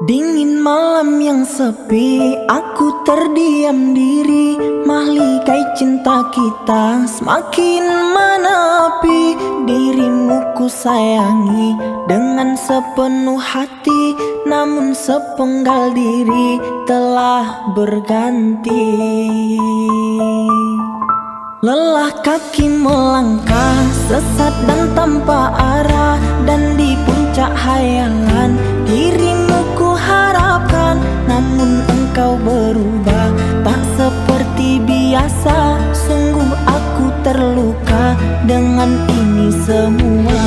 Dingin malam yang sepi, aku terdiam diri. Mahligai cinta kita semakin menepi. Dirimu ku sayangi dengan sepenuh hati, namun sepenggal diri telah berganti. Lelah kaki melangkah, sesat dan tanpa arah, dan di puncak hayalan dirimu ku harapkan. Namun engkau berubah, tak seperti biasa. Sungguh aku terluka dengan ini semua.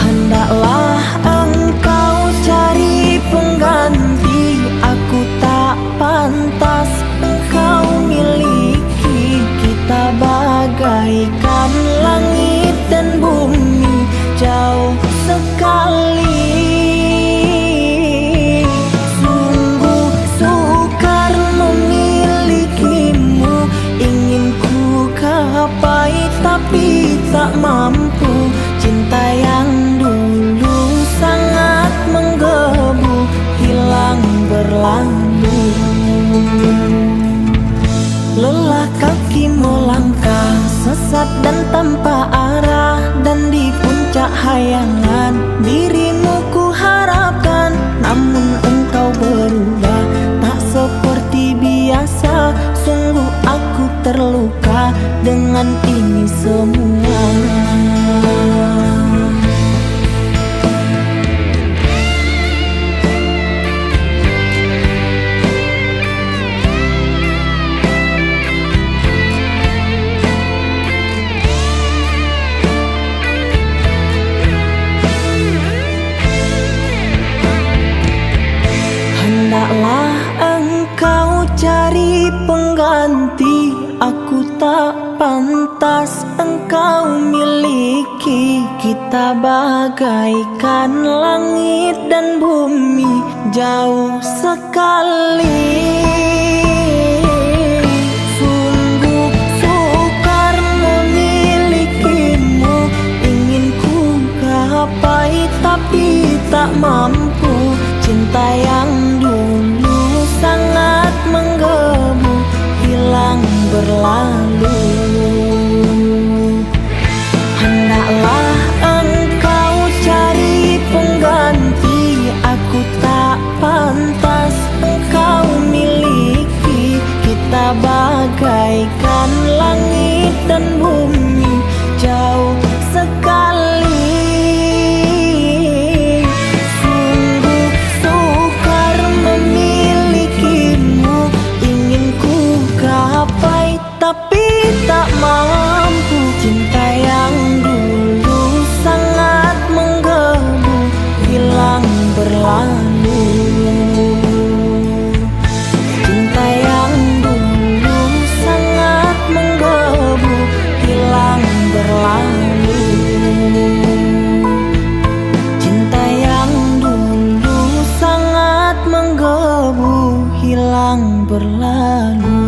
Hendaklah engkau cari pengganti, aku tak pantas engkau miliki. Kita bagaikan langit dan bumi, jauh sekali. Sungguh sukar memilikimu, ingin ku gapai tapi tak mampu. Cinta yang dulu sangat menggebu, hilang berlalu. Lelah kaki melangkah, sesat dan tanpa arah, dan di puncak hayangan dirimu ku harapkan. Namun engkau berubah, tak seperti biasa. Sungguh aku terluka dengan ini semua. Hendaklah engkau cari pengganti, aku tak pantas engkau miliki. Kita bagaikan langit dan bumi, jauh sekali. Sungguh sukar memilikimu, ingin ku gapai tapi tak mampu. Cinta yang dulu sangat menggebu, hilang berlalu. Hendaklah engkau cari pengganti, aku tak pantas engkau miliki. Kita bagaikan langit dan bumi, jauh sekali. Tapi tak mampu. Cinta yang dulu sangat menggebu, hilang berlalu. Cinta yang dulu sangat menggebu, hilang berlalu. Cinta yang dulu sangat menggebu, hilang berlalu.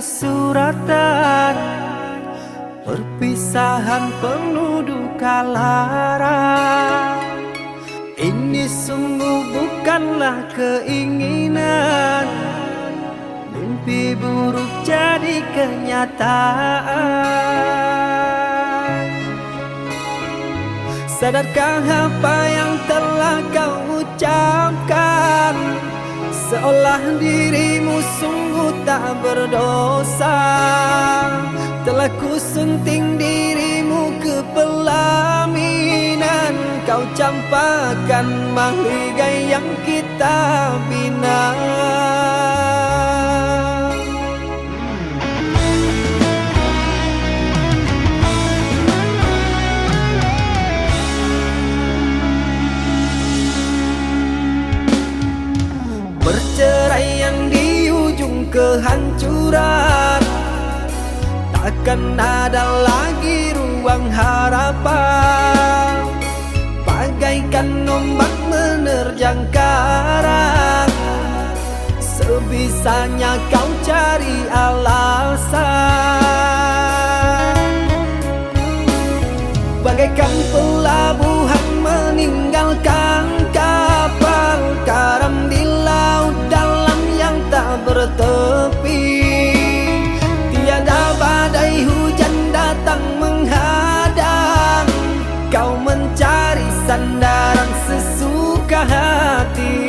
suratan, perpisahan penuh duka lara. Ini sungguh bukanlah keinginan, mimpi buruk jadi kenyataan. Sadarkah apa yang telah kau ucapkan? Seolah dirimu sungguh tak berdosa. Telah ku sunting dirimu ke pelaminan, kau campakkan mahligai yang kita bina. Perceraian di ujung kehancuran, takkan ada lagi ruang harapan. Bagaikan ombak menerjang karang, sebisanya kau cari alasan. Bagaikan pelabuhan meninggalkan kapal karam di laut dalam yang tak bertepi. Tiada badai hujan datang menghadang, kau mencari sandaran sesuka hati.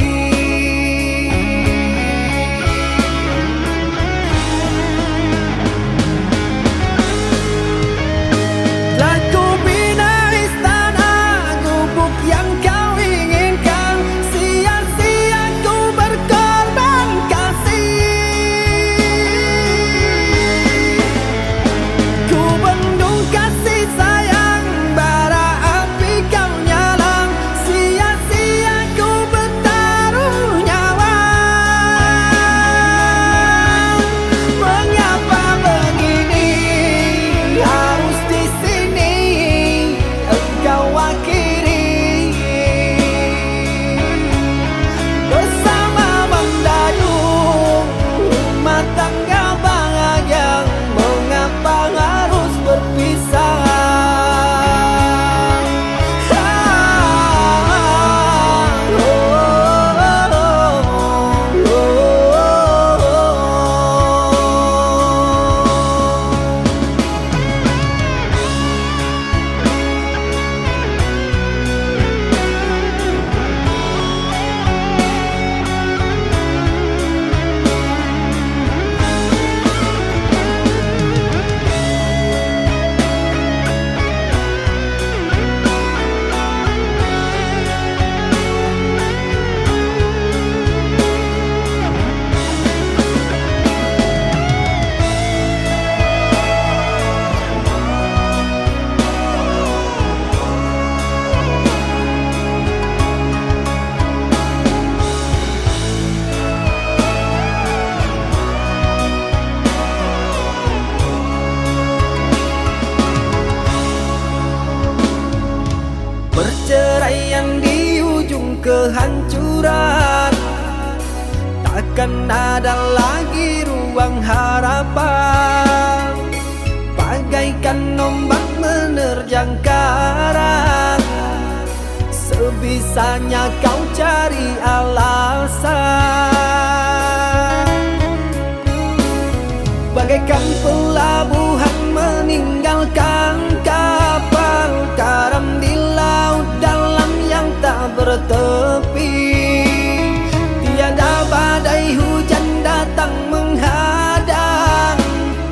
Telah ku bina istana gubuk yang kau inginkan, sia-sia ku berkorban kasih. Ku bendung kasih sayang, bara api kau nyalang, sia-sia ku bertaruh nyawa. Mengapa begini harus di sini engkau akhiri? Bersama mendayung rumah tangga bahagia, mengapa harus berpisah? Perceraian di ujung kehancuran, takkan ada lagi ruang harapan. Bagaikan ombak menerjang karang, sebisanya kau cari alasan. Bagaikan pelabuhan meninggalkan kapal karam di laut dalam yang tak bertepi. Tiada badai hujan datang menghadang,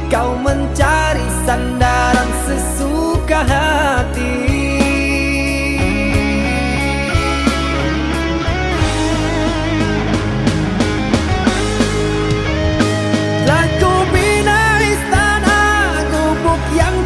kau mencari sandaran sesuka hati. Telah ku bina istana gubuk yang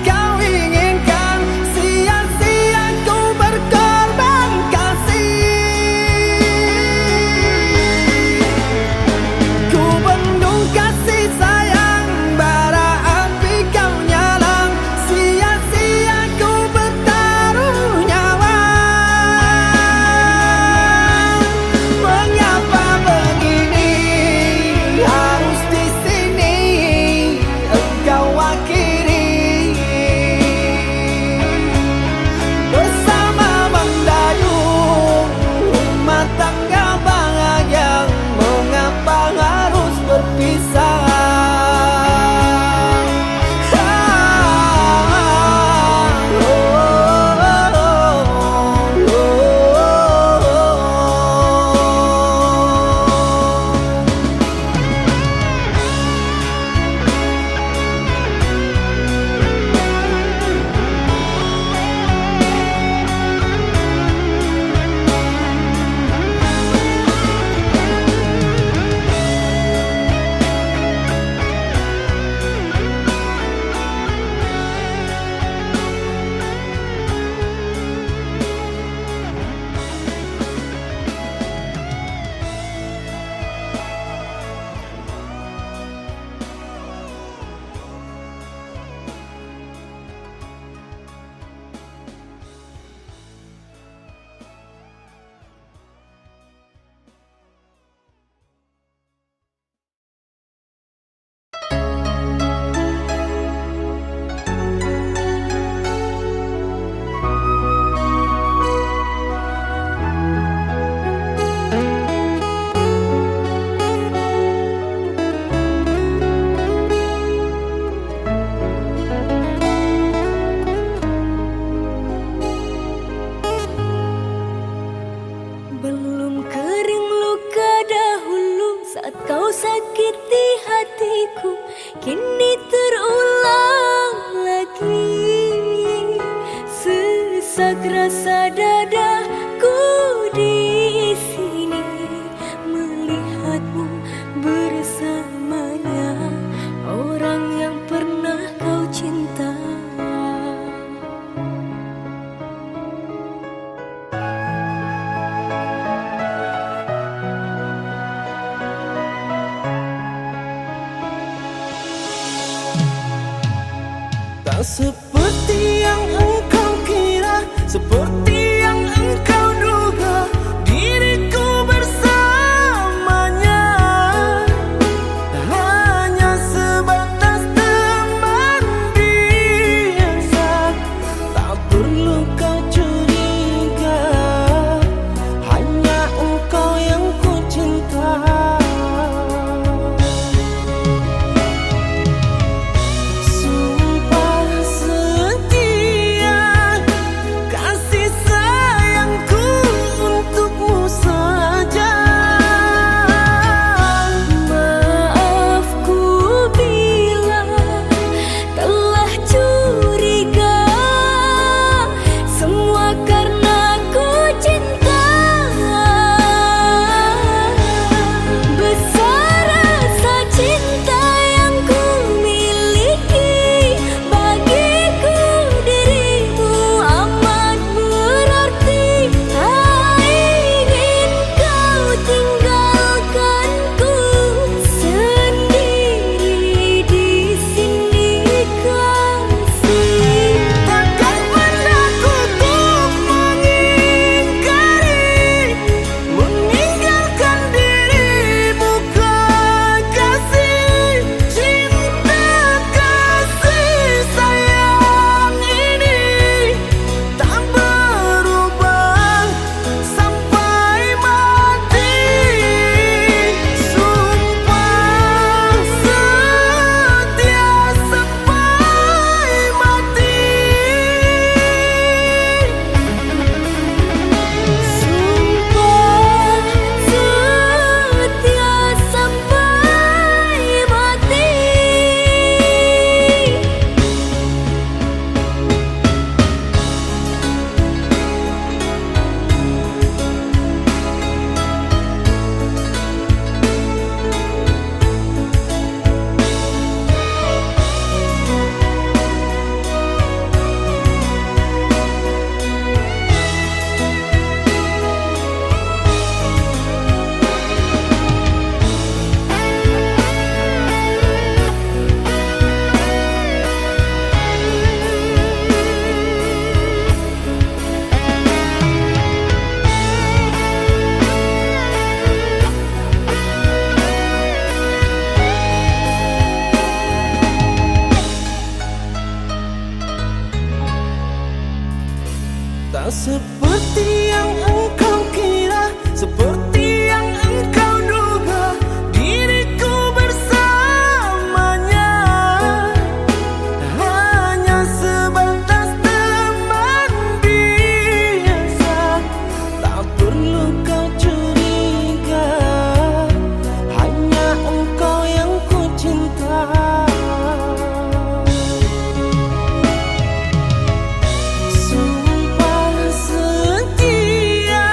rusak rasa dadaku di sini melihatmu bersamanya orang yang pernah kau cinta. Tak seperti yang engkau kira, seperti yang engkau duga, diriku bersamanya hanya sebatas teman biasa. Tak perlu kau curiga, hanya engkau yang ku cinta. Tak seperti yang engkau kira, seperti yang engkau duga, diriku bersamanya hanya sebatas teman biasa. Tak perlu kau curiga, hanya engkau yang ku cinta. Sumpah setia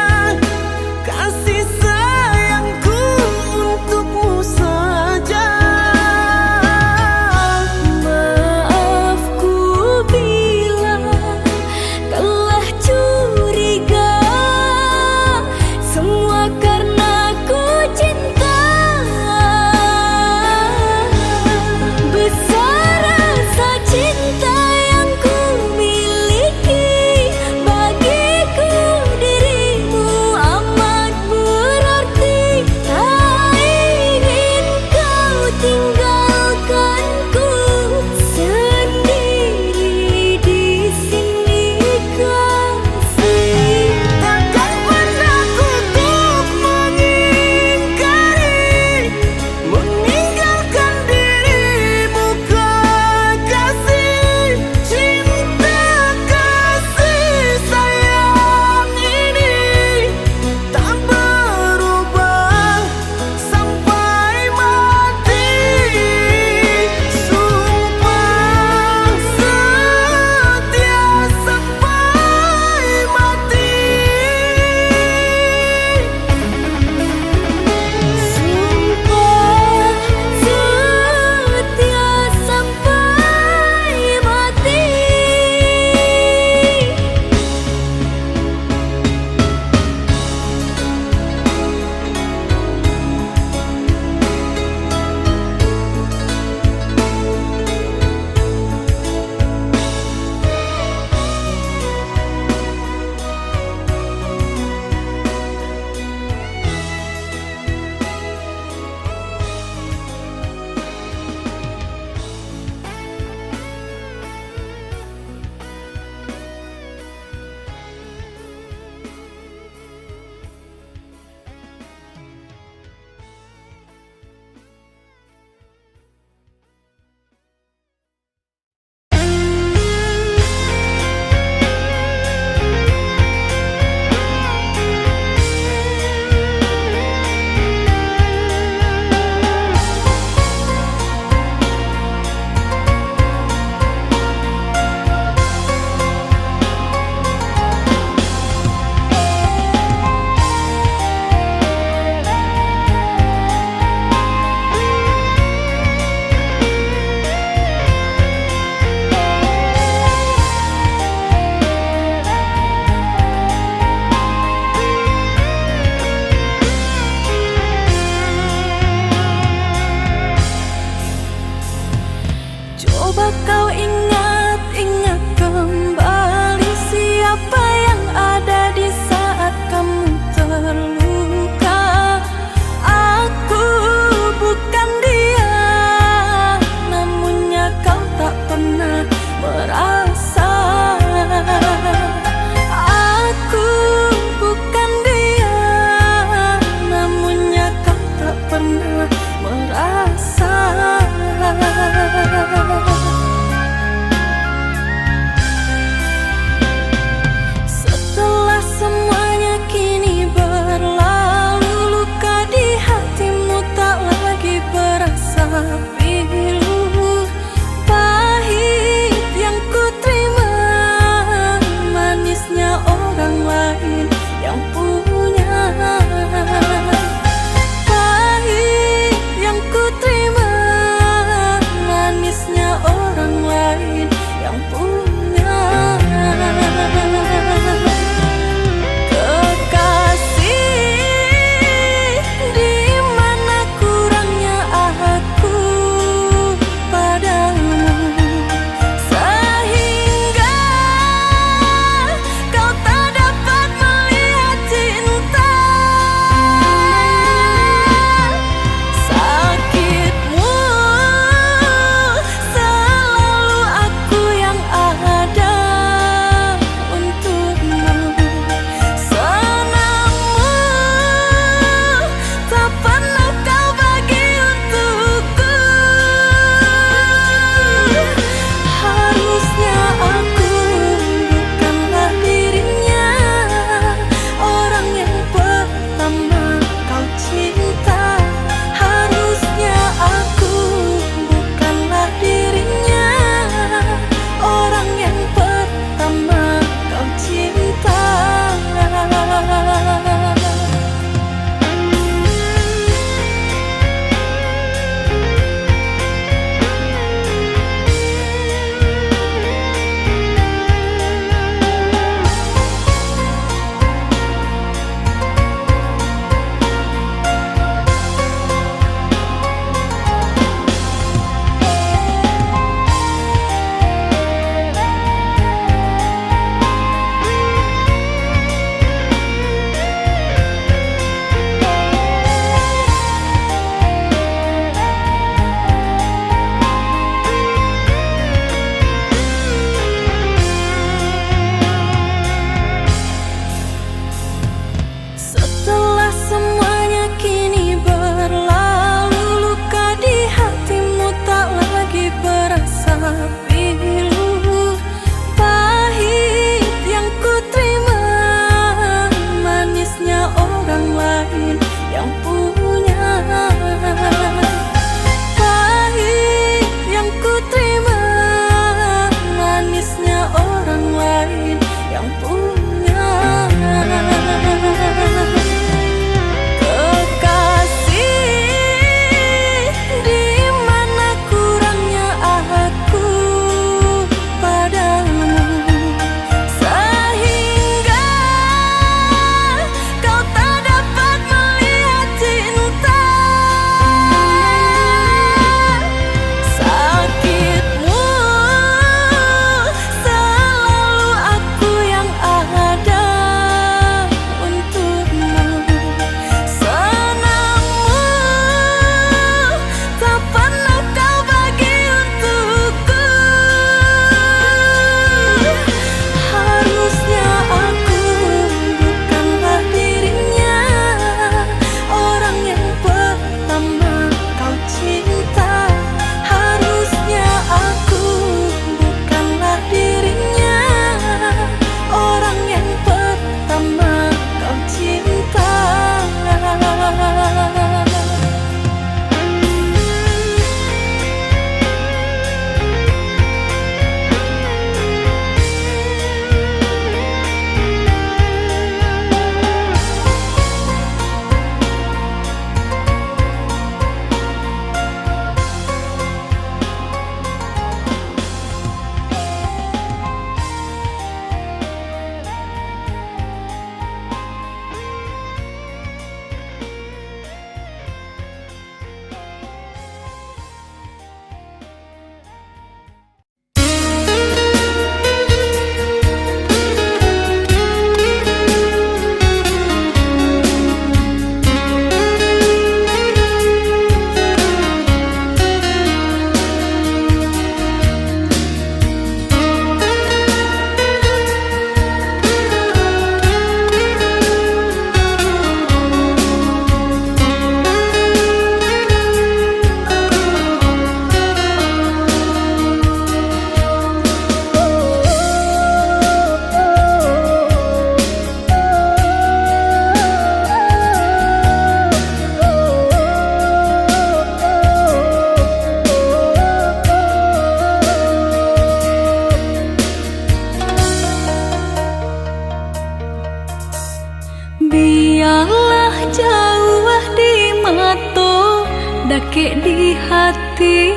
jauh di mata, dake di hati.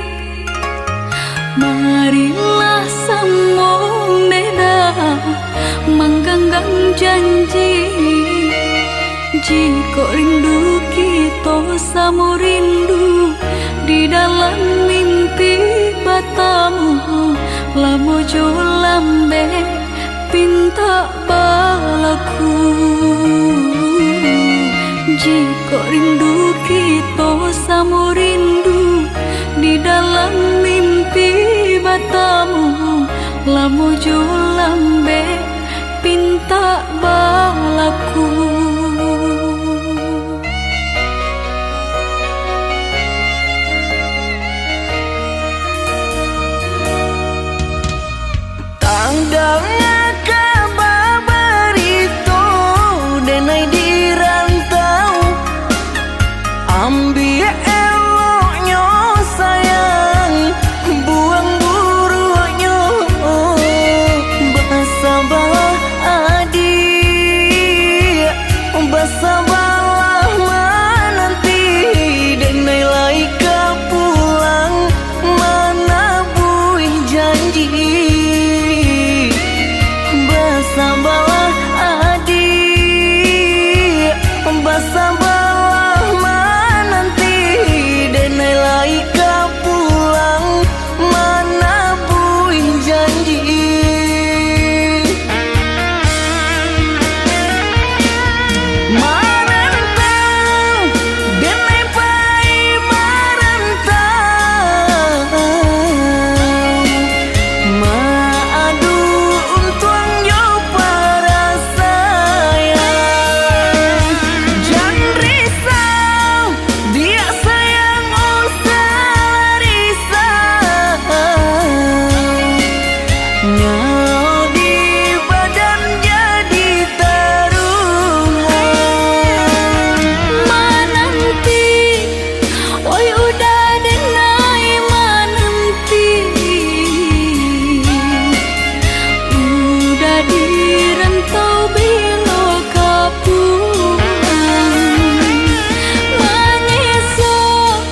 Marilah sambung beda, menggenggam janji. Jika rindu kita sama rindu di dalam mimpi batamu, lamo jo lambe pinta balaku. Jika rindu kita sama rindu di dalam mimpi batamu, lamo jo lambe pinta balaku. Tandangnya kabar itu denai di rantau, ambil eloknya sayang, buang buruknya. Bersabarlah adik, bersabarlah menanti, denai laika pulang mana buih janji. Bersabarlah adik, bersabarlah menanti, denai laika pulang mana buih janji. Marantau, denai pai marantau, maadu untuang yo para sayang. Jangan risau, dia sayang usah risau. Nyawa di badan jadi taruhan. Menanti, oi udah denai menanti. Udah di rantau bila kapulang. Menyesal,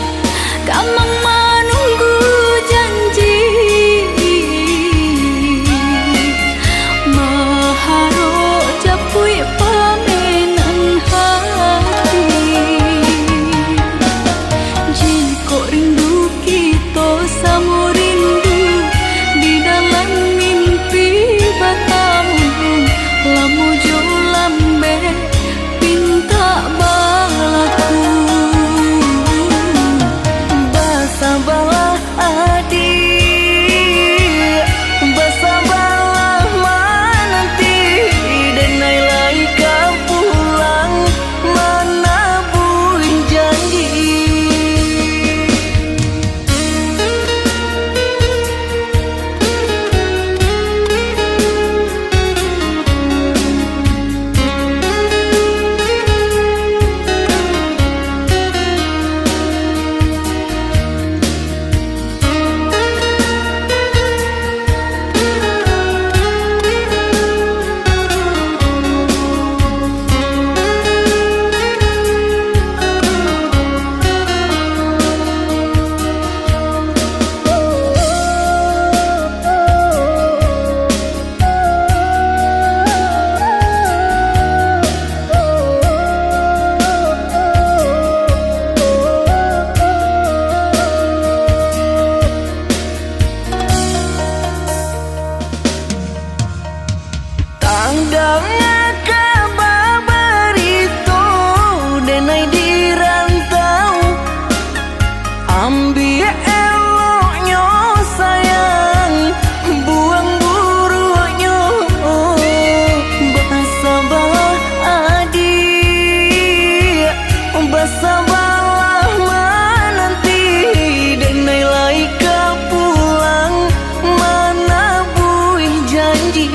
kamang menunggu janji. Maharo japui pamenan hati. Jika rindu kita sama rindu di dalam mimpi batamu, lamo jo lambe pinta balaku. Bersabarlah adik, bersabarlah menanti, denai laika pulang mana buih janji. Tandangnya kabar itu denai di rantau, ambil eloknya sayang, buang buruknya. Bersabarlah adik, bersabarlah menanti, denai laika pulang mana buih janji.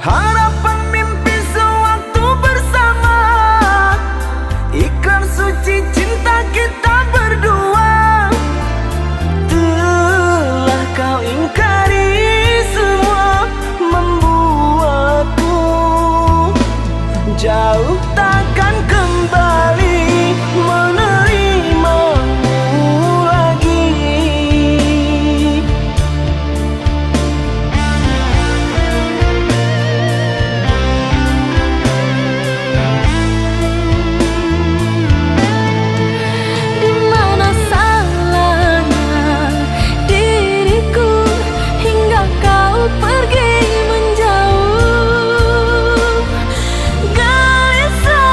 Harapan mimpi sewaktu bersama, ikrar suci cinta kita berdua. Telah kau ingkari semua, membuatku jauh takkan kembali menerimamu lagi. Di mana salahnya diriku hingga kau pergi menjauh? Gelisah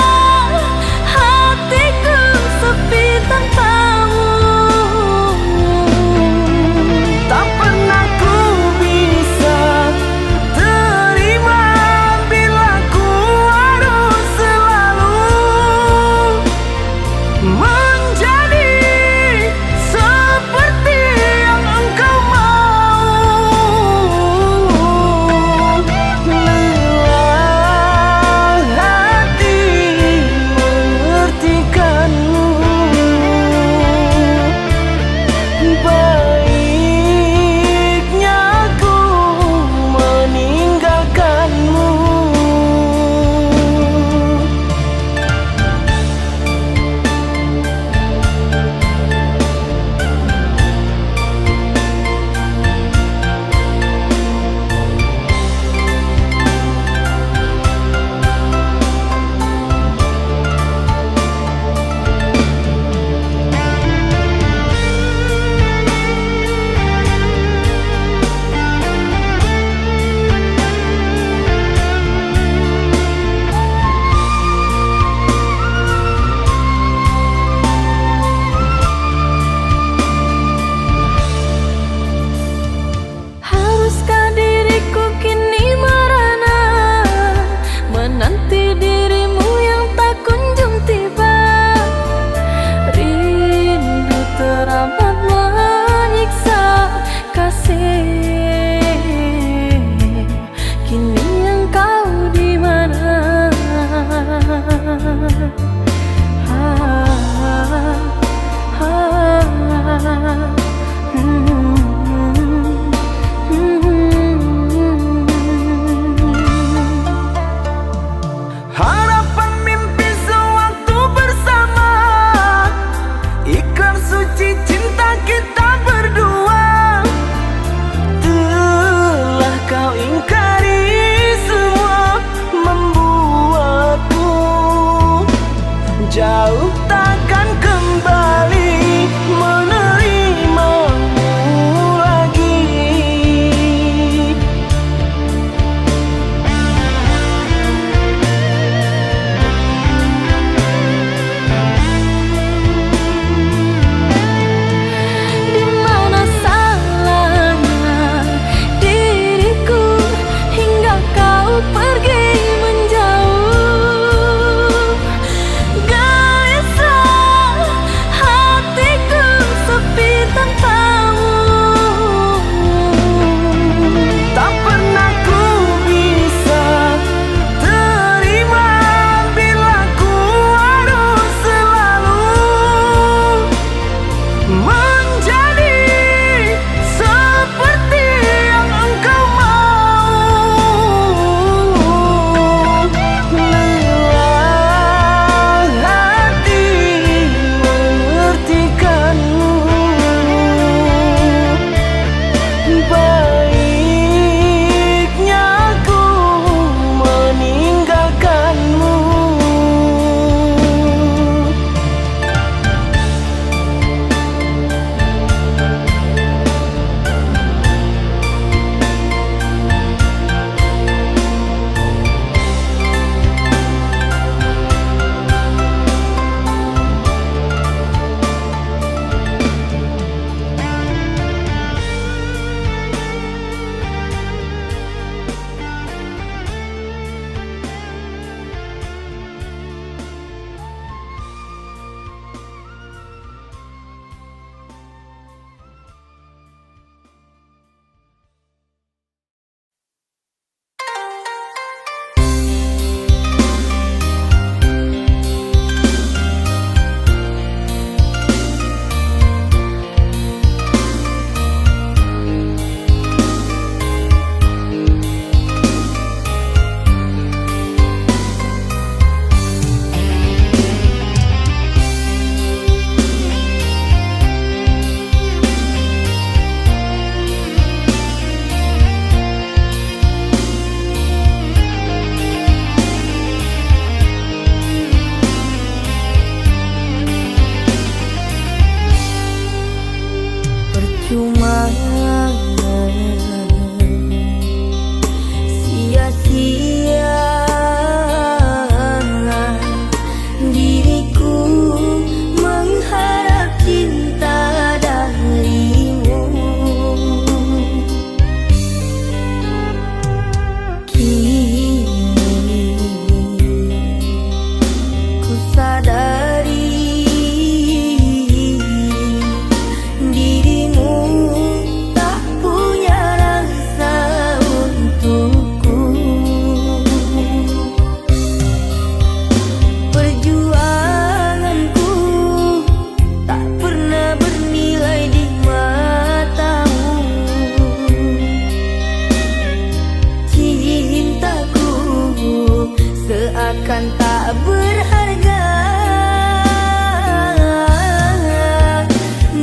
seakan tak berharga.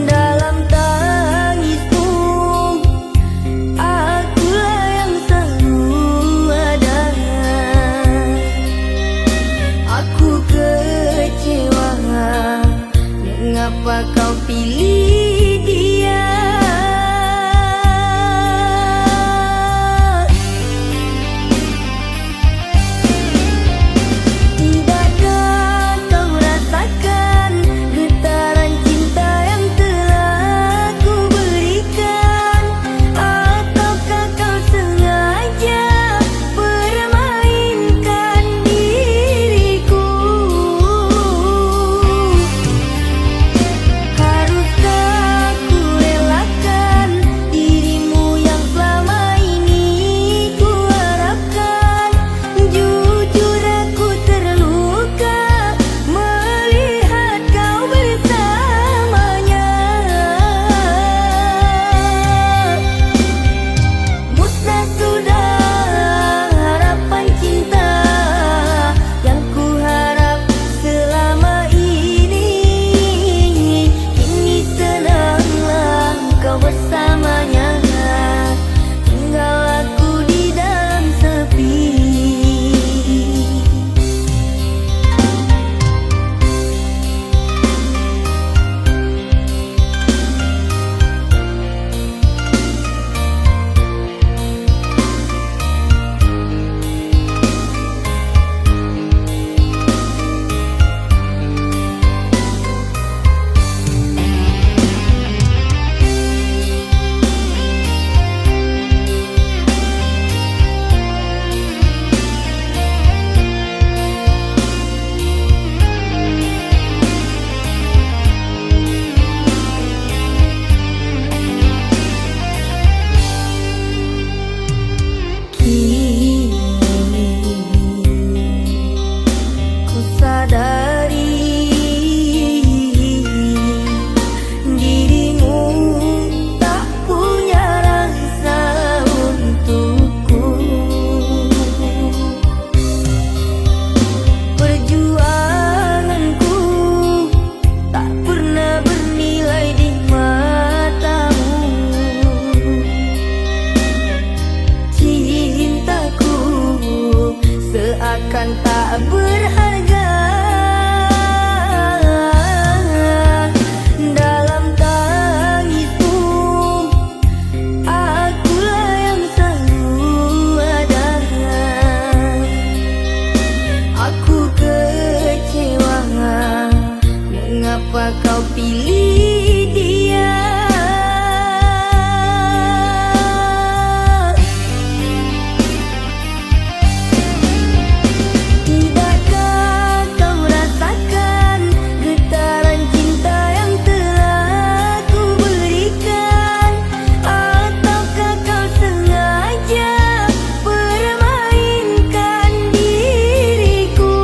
Dalam tangismu, akulah yang selalu ada. Aku kecewa, mengapa kau pilih dia? Tidakkah kau rasakan getaran cinta yang telah ku berikan? Ataukah kau sengaja permainkan diriku? Haruskah ku relakan dirimu yang selama ini ku harapkan? Jujur aku terluka melihat kau bersamanya. Musnah sudah harapan cinta yang ku harap selama ini. Kini senanglah kau bersamanya, tinggal aku di dalam sepi. Ku sadari dirimu tak punya rasa untukku. Perjuanganku tak pernah bernilai di matamu. Cintaku seakan tak berharga. Dalam tangismu, akulah yang selalu ada. Aku kecewa, mengapa kau pilih dia? Tidakkah kau rasakan getaran cinta yang telah ku berikan? Ataukah kau sengaja permainkan diriku?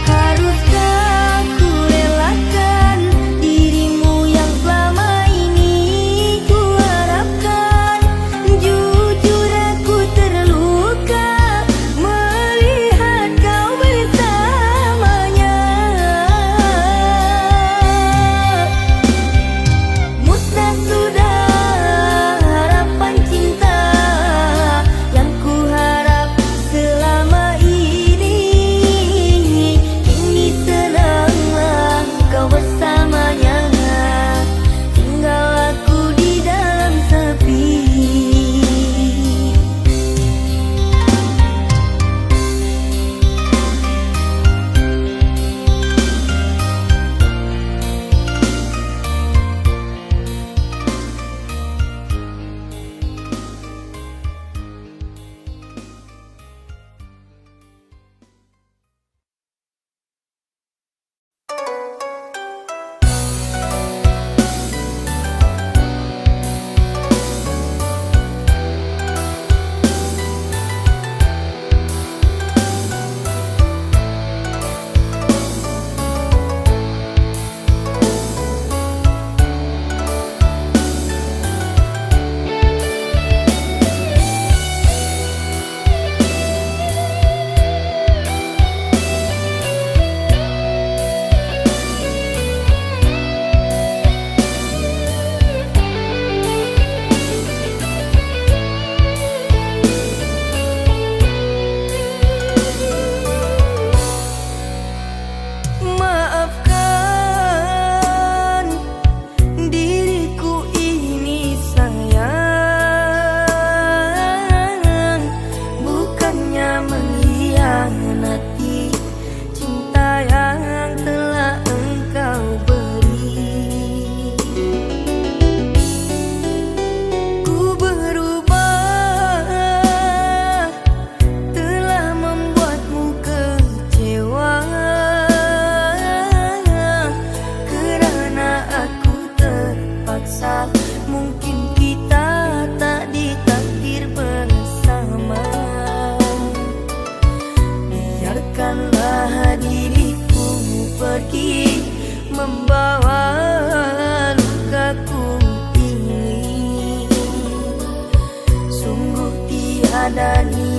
Haruskah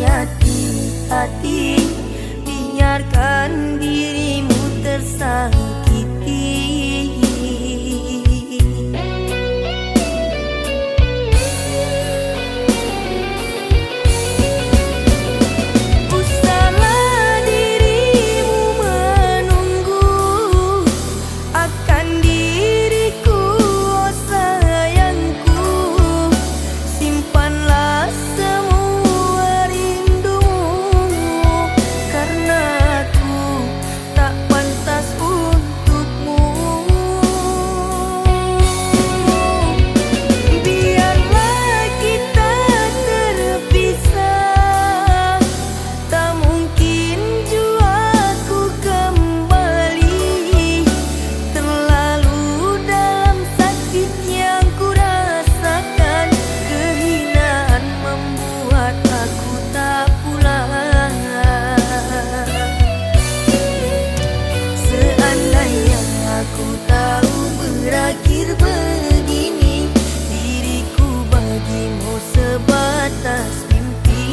niati hati, biarkan dirimu tersakiti. Usahlah dirimu menunggu akan diriku, oh sayangku. Simpanlah semua rindumu, karena aku tak pantas untukmu. Biarlah kita terpisah, tak mungkin jua ku kembali. Terlalu dalam sakit yang ku rasakan, kehinaan membuat aku tak pulang. Seandainya aku tahu berakhir begini, diriku bagimu sebatas mimpi.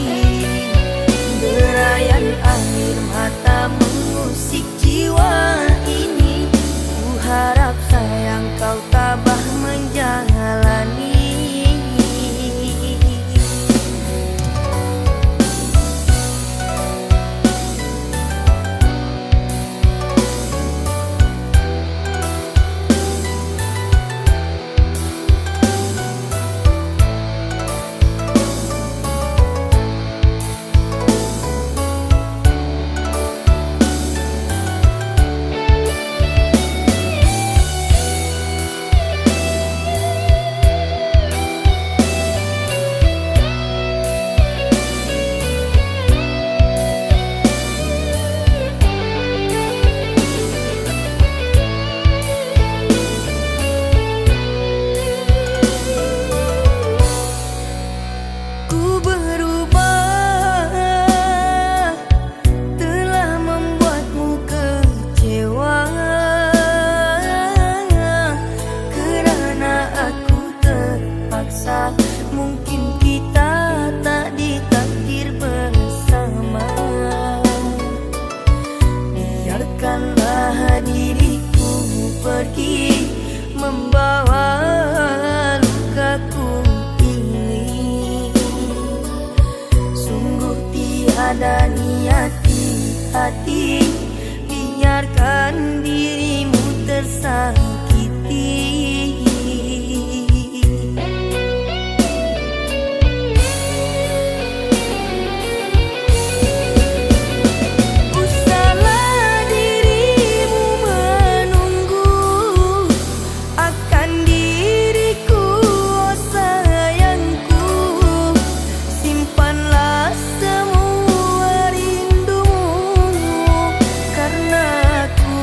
Derayan air mata mengusik jiwa ini, ku harap sayang kau tabah menjalani. Ku berubah, telah membuatmu kecewa, kerana aku terpaksa. Mungkin kita tak ditakdir bersama. Biarkanlah diriku pergi, membawa lukaku ini. Sungguh tiada niati hati, biarkan dirimu tersakiti. Usahlah dirimu menunggu akan diriku, oh sayangku. Simpanlah semua rindumu, karena aku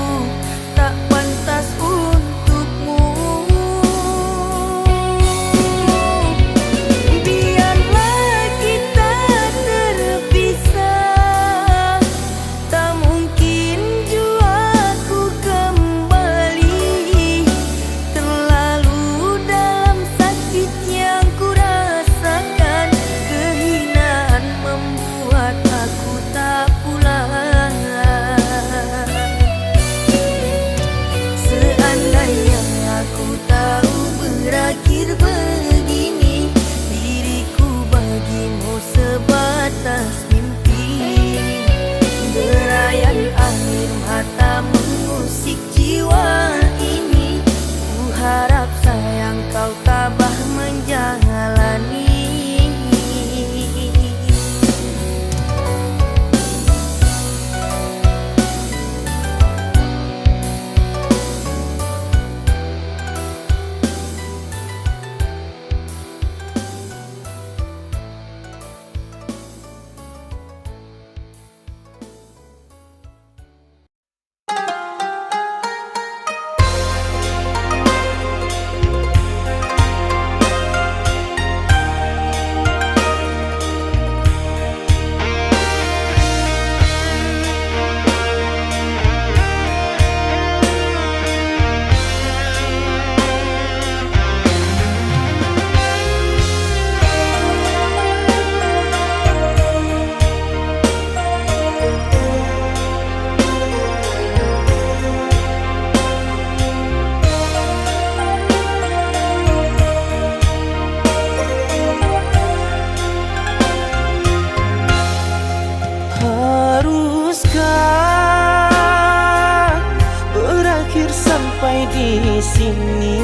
sini.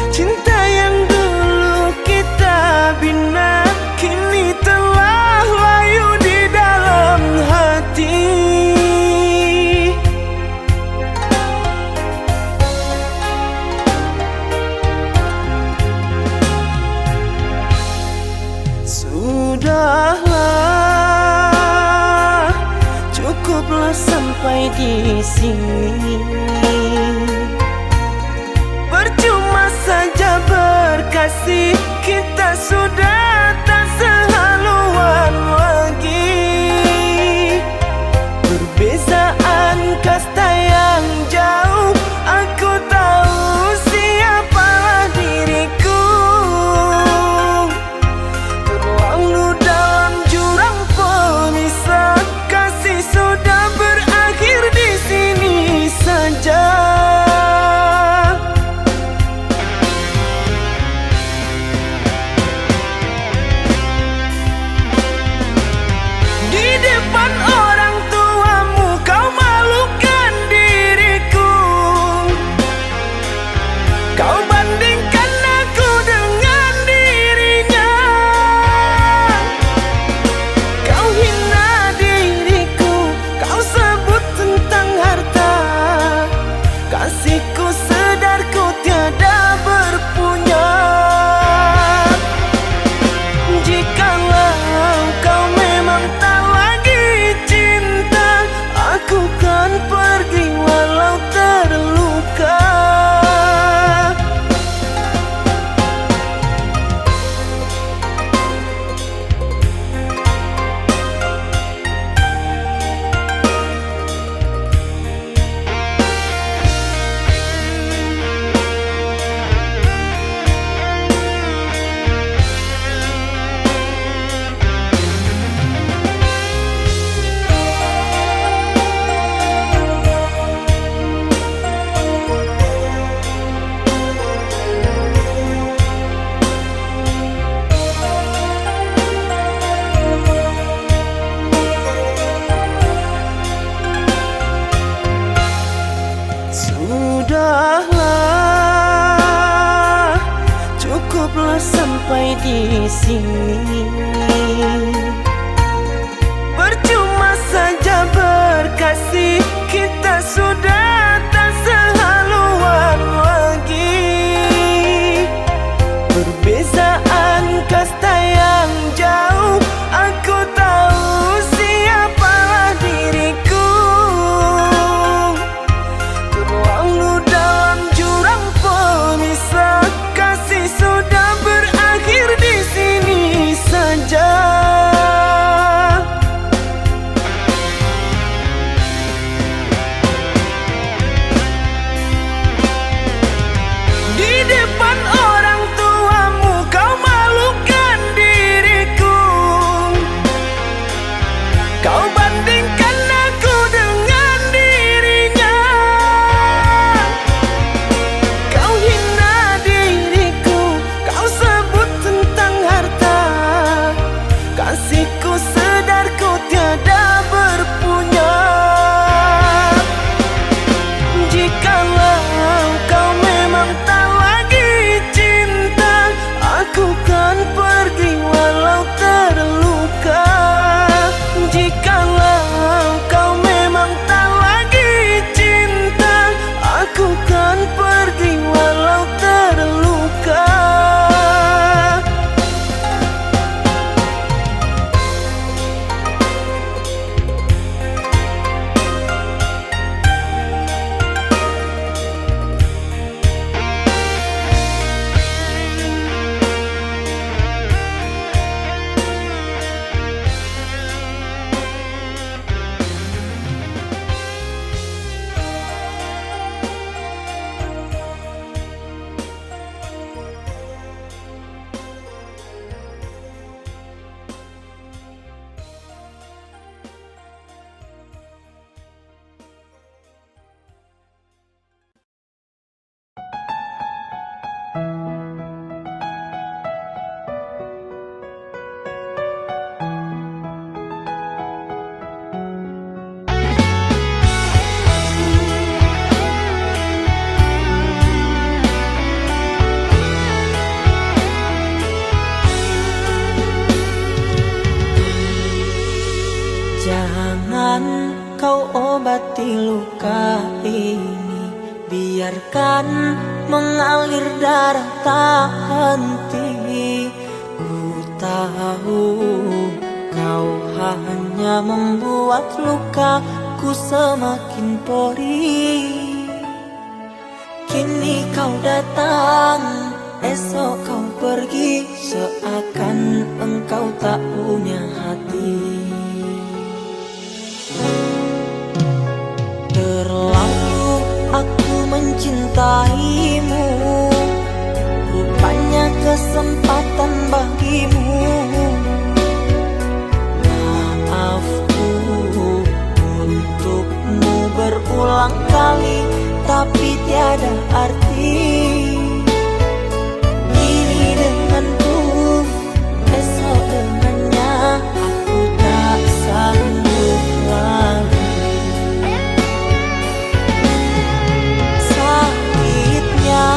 Cinta yang dulu kita bina kini telah layu di dalam hati. Sudahlah, cukuplah sampai di sini. Percuma saja berkasih, kita sudah tak sehaluan lagi. Perbezaan kasta yang jauh, aku tahu siapalah diriku. Terlalu dalam jurang pemisah, kasih sudah berakhir di sini saja. Di depan orang tuamu kau malukan diriku. Kau bandingkan aku dengan dirinya. Kau hina diriku, kau sebut tentang harta. Kasihku sedarku tiada berpunya. Jikalau kau memang tak lagi cinta, aku kan pergi walau terluka. Sudahlah, cukuplah sampai di sini. Percuma saja berkasih, kita sudah tak sehaluan lagi. Perbezaan kasta yang jauh, aku tahu siapalah diriku. Terlalu dalam jurang pemisah, kasih sudah berakhir di sini saja. Di depan orang tuamu kau malukan diriku. Kau bandingkan aku dengan dirinya. Kau hina diriku, kau sebut tentang harta. Kasihku sedarku tiada berpunya. Jikalau kau memang tak lagi cinta, aku kan pergi walau terluka. Jikalau kau memang tak lagi cinta, aku kan pergi walau terluka. Biarkan kau obati luka ini, biarkan mengalir darah tak henti. Ku tahu kau hanya membuat lukaku semakin perih. Kini kau datang, esok kau pergi, seakan engkau tak punya hati. Terlalu aku mencintaimu, rupanya kesempatan bagimu. Maafku untukmu berulang kali, tapi tiada arti. Ini denganku, esok dengannya, aku tak sanggup lagi. Sakitnya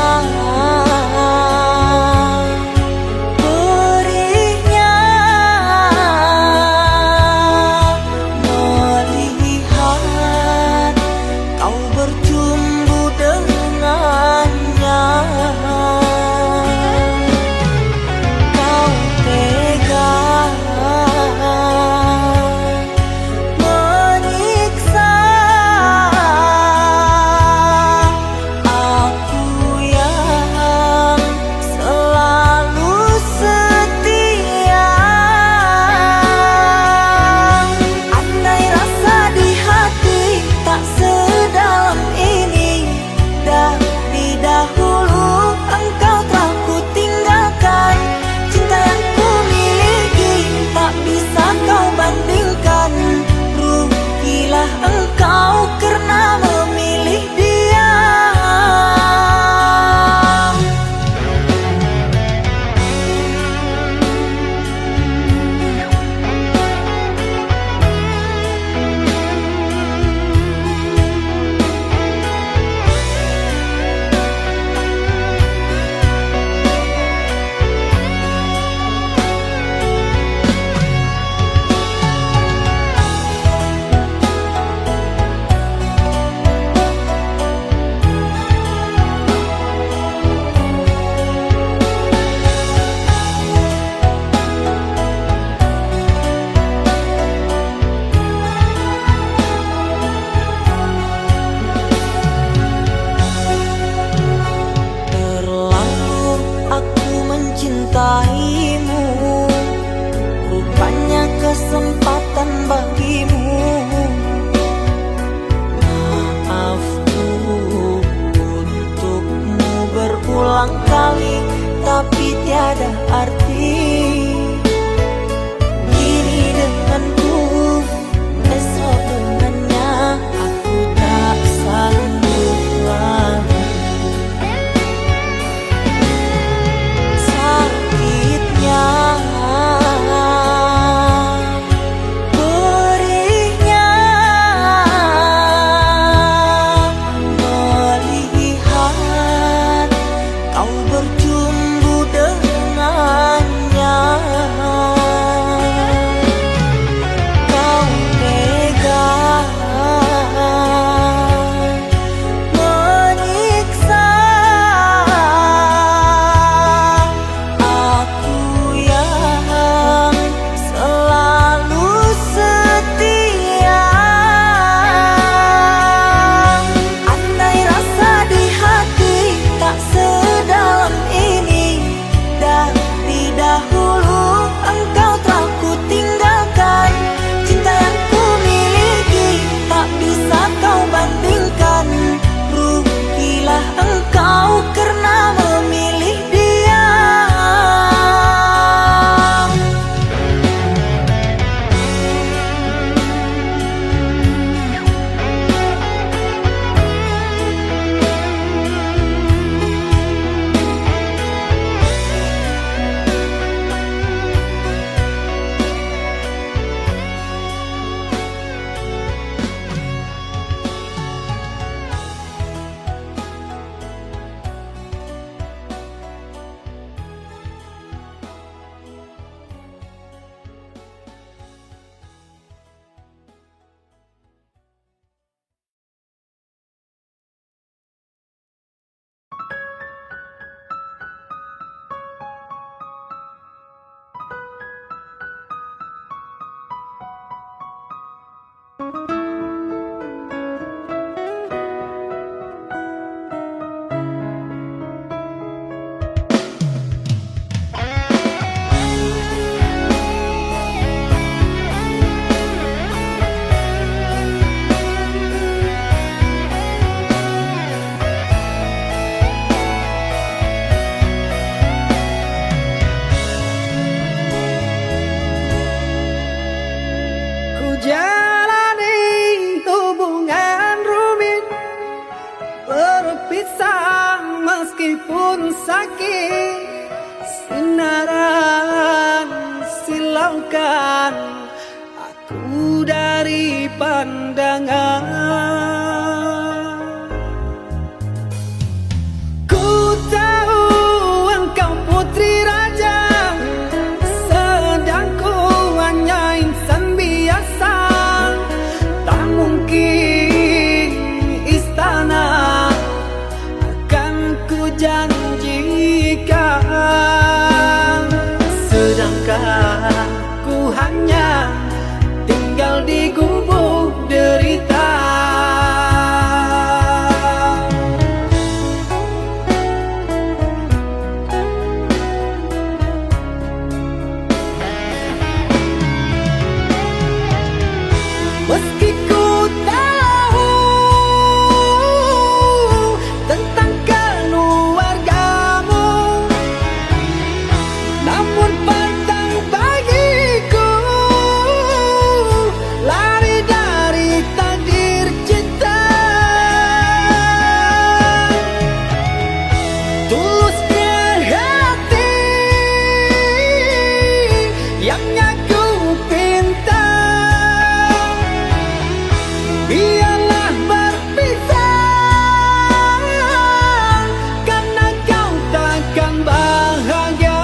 meskipun sakit, sinaran silaukan aku dari pandangan. Ku tahu engkau putri raja, sedang ku hanya insan biasa. Tak mungkin istana akan ku janjikan, sedangkan ku hanya tinggal di gubuk derita. Meski ku tahu tentang keluargamu, namun pantang bagiku lari dari takdir cinta. Tulusnya hati yang aku pinta, biarlah berpisah, karena kau takkan bahagia.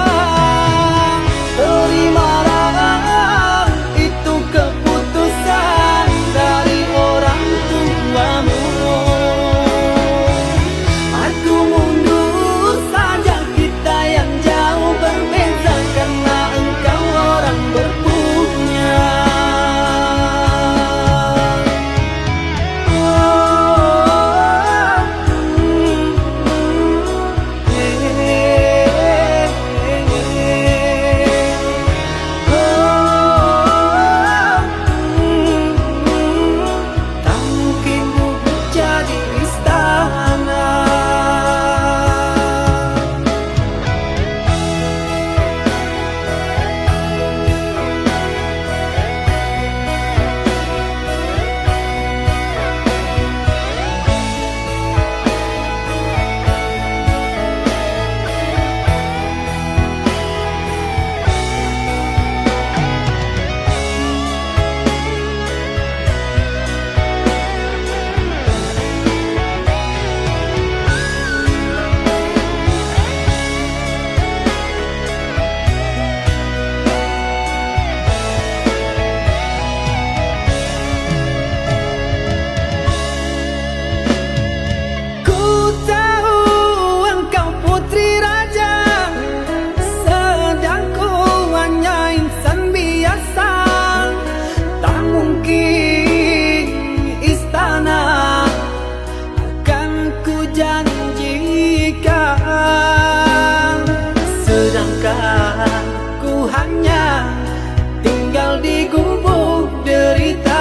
Terimalah itu keputusan dari orang tuamu. Aku mundur saja, kita yang jauh berbeda, karena engkau orang berpunya. Tak mungkin gubuk jadi istana. Ku tahu engkau putri raja, sedang ku hanya insan biasa. Tak mungkin istana akan ku janjikan, sedangkan ku hanya tinggal di gubuk derita.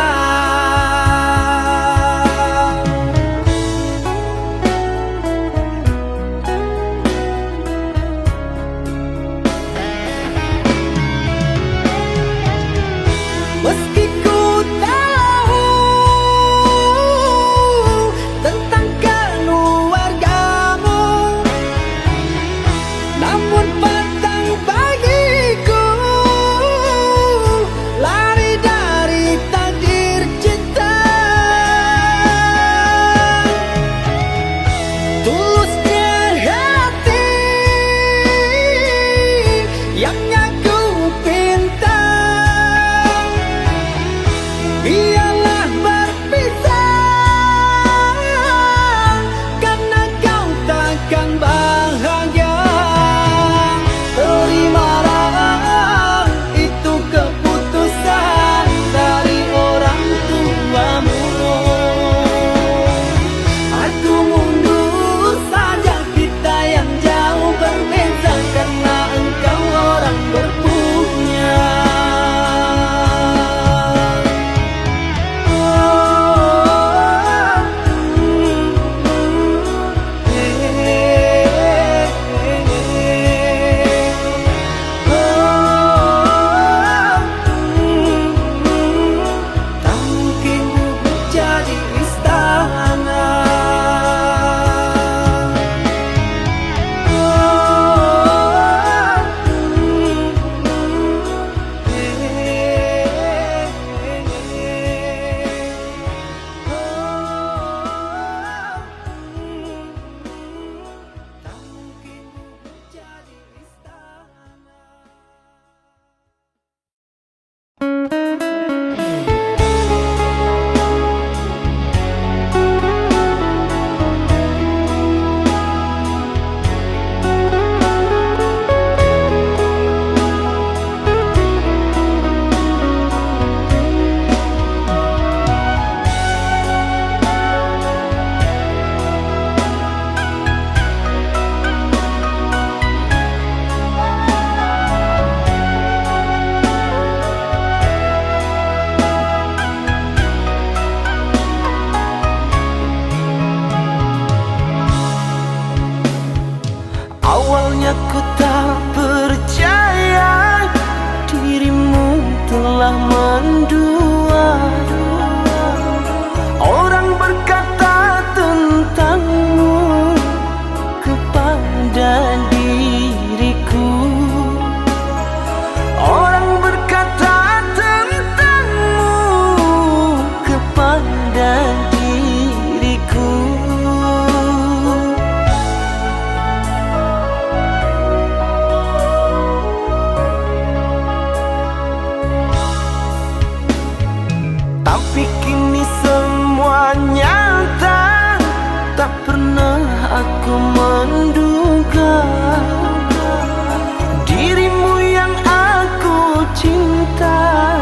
Meski ku tahu tentang keluargamu, namun pantang bagiku lari aku menduga dirimu yang aku cinta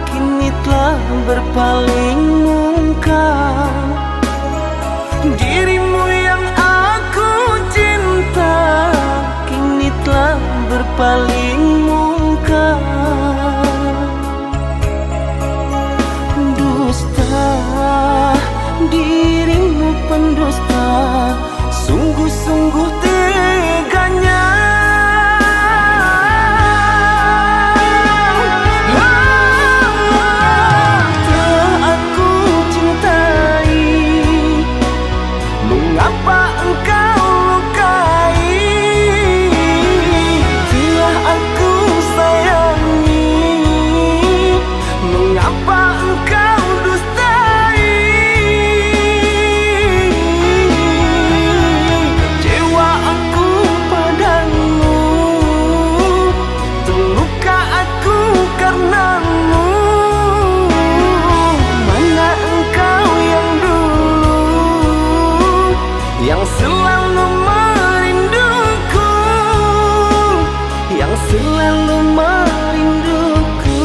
kini telah berpaling muka. Dirimu yang aku cinta kini telah berpaling muka. Dusta, dirimu pendusta, sungguh-sungguh teganya. Telah aku cintai, mengapa engkau lukai? Telah aku sayangi, mengapa engkau dustai? Kecewa aku padamu, terluka aku karenamu. Mana engkau yang dulu, yang selalu merinduku, yang selalu merinduku.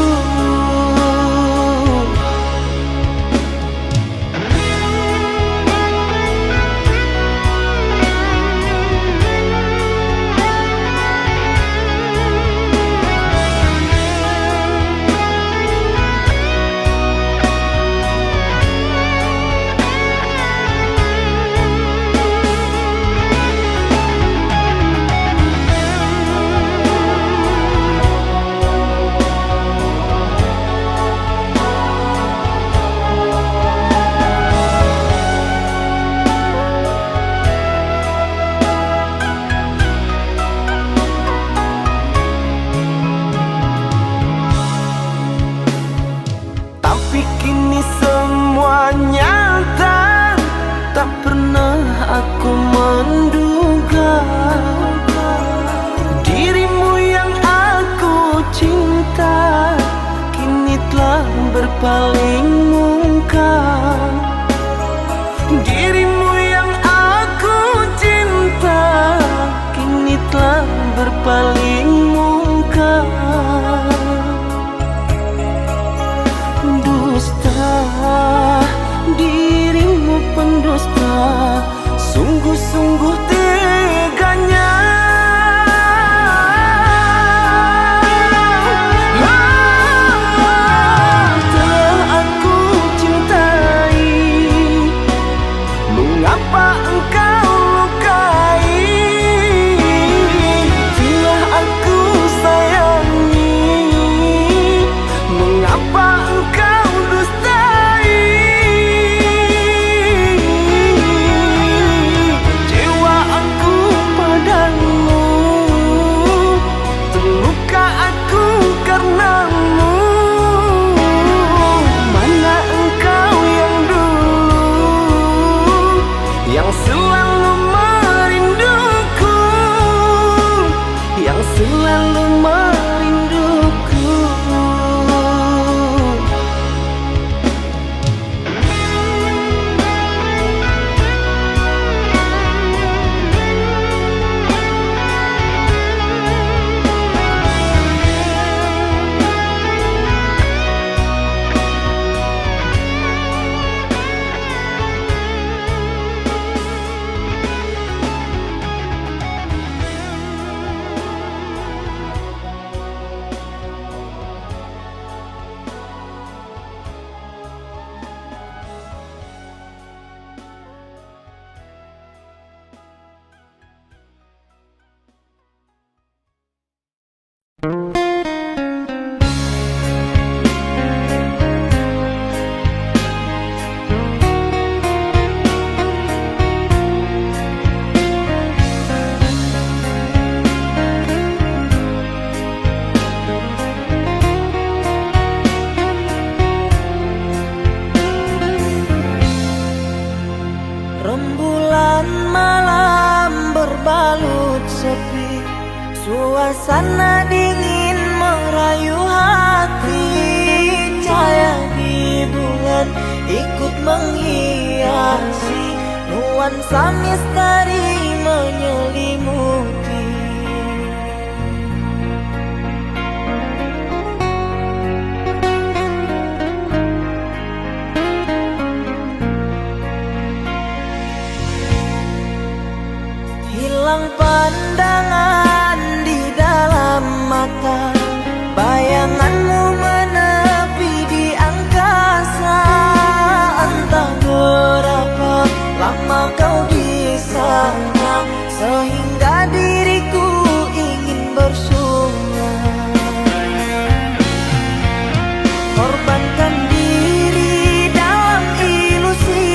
Tapi kini semua nyata, tak pernah aku menduga dirimu yang aku cinta kini telah berpaling muka. Dirimu yang aku cinta kini telah berpaling muka. Dusta, dirimu pendusta, sungguh-sungguh teganya. Telah aku cintai, mengapa engkau lukai? Telah aku sayangi, mengapa engkau dustai? Kecewa aku padamu, terluka aku karenamu. Mana engkau yang dulu, yang selalu merinduku, yang selalu merinduku. Rembulan malam berbalut sepi, suasana dingin merayu hati. Cahaya di bulan ikut menghiasi nuansa misteri menyelimuti. Hilang pandangan di dalam mata, bayanganmu menepi di angkasa. Entah berapa lama kau di sana, sehingga diriku ingin bersunat. Korbankan diri dalam ilusi,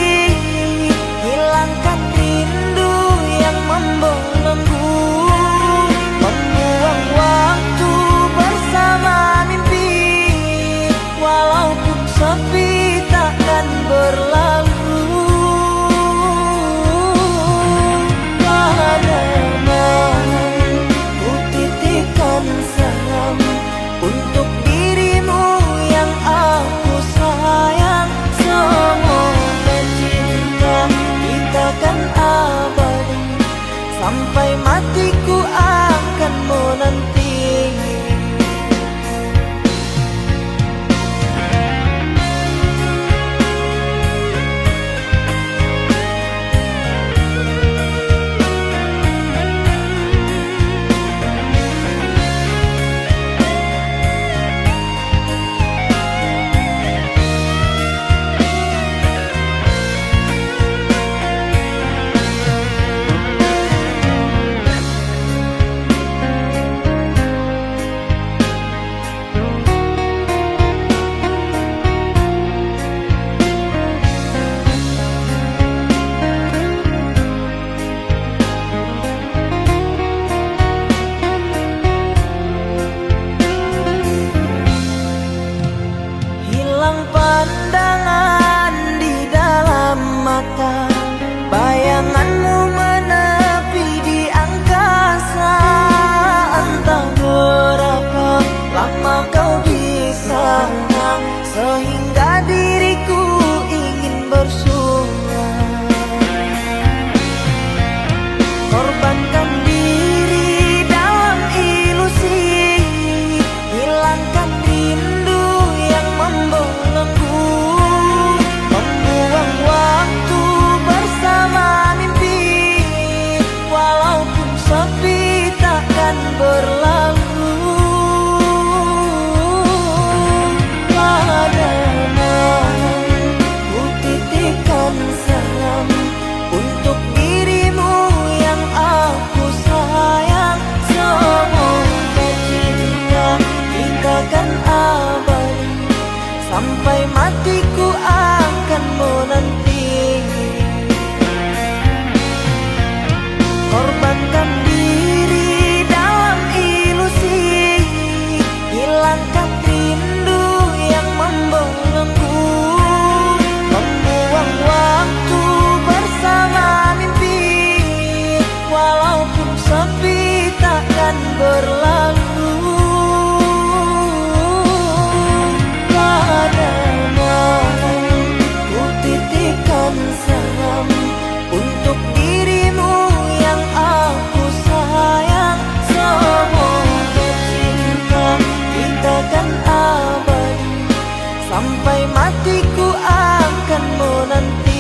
hilangkan rindu yang membelenggu, membuang waktu bersama mimpi, walaupun sepi takkan berlalu. Pada malam ku titipkan salam untuk dirimu yang aku sayang. Semoga cinta kita kan abadi, sampai matiku akan menanti. Hilang pandangan di dalam mata, bayanganmu menepi di angkasa. Entah berapa lama kau di sana, sehingga diriku ingin bersunat. Korbankan diri dalam ilusi, hilangkan rindu yang membelenggu, membuang waktu bersama mimpi, walaupun sepi takkan berlalu. Pada malam ku titipkan salam untuk dirimu yang aku sayang. Semoga cinta kita kan abadi, sampai matiku akan menanti. Korbankan diri dalam ilusi, hilangkan rindu yang membelenggu, membuang waktu bersama mimpi, walaupun sepi takkan berlalu. Pada malam ku titipkan salam untuk dirimu yang aku sayang. Semoga cinta kita kan abadi, sampai matiku akan menanti.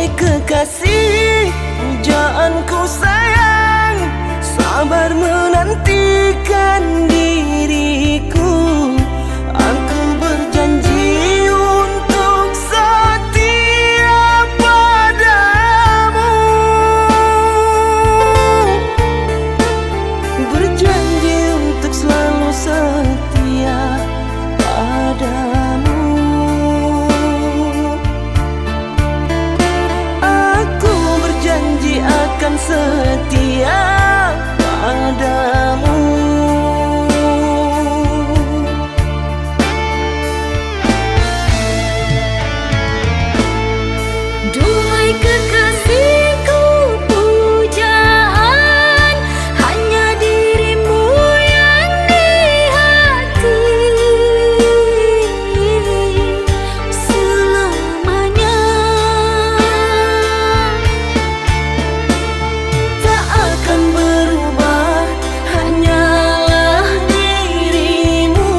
Duhai kekasih, pujaanku sayang, sabar menantikan diriku. Aku berjanji untuk setia padamu, berjanji untuk selalu setia padamu. Aku berjanji akan setia padamu. Duhai kekasihku, pujaan hanya dirimu yang di hati selamanya. Tak akan berubah, hanyalah dirimu.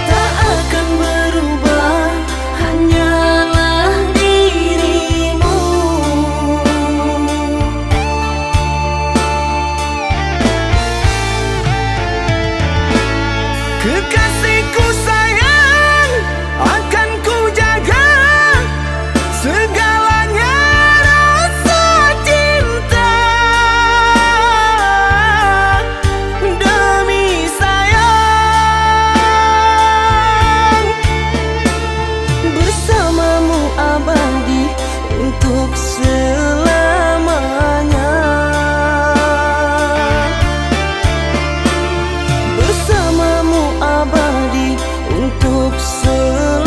Tak akan berubah, hanyalah dirimu. Kekasihku sayang, akan ku jaga segalanya rasa cinta. Demi sayang, bersamamu abadi untuk selamanya. Bersamamu abadi untuk selamanya.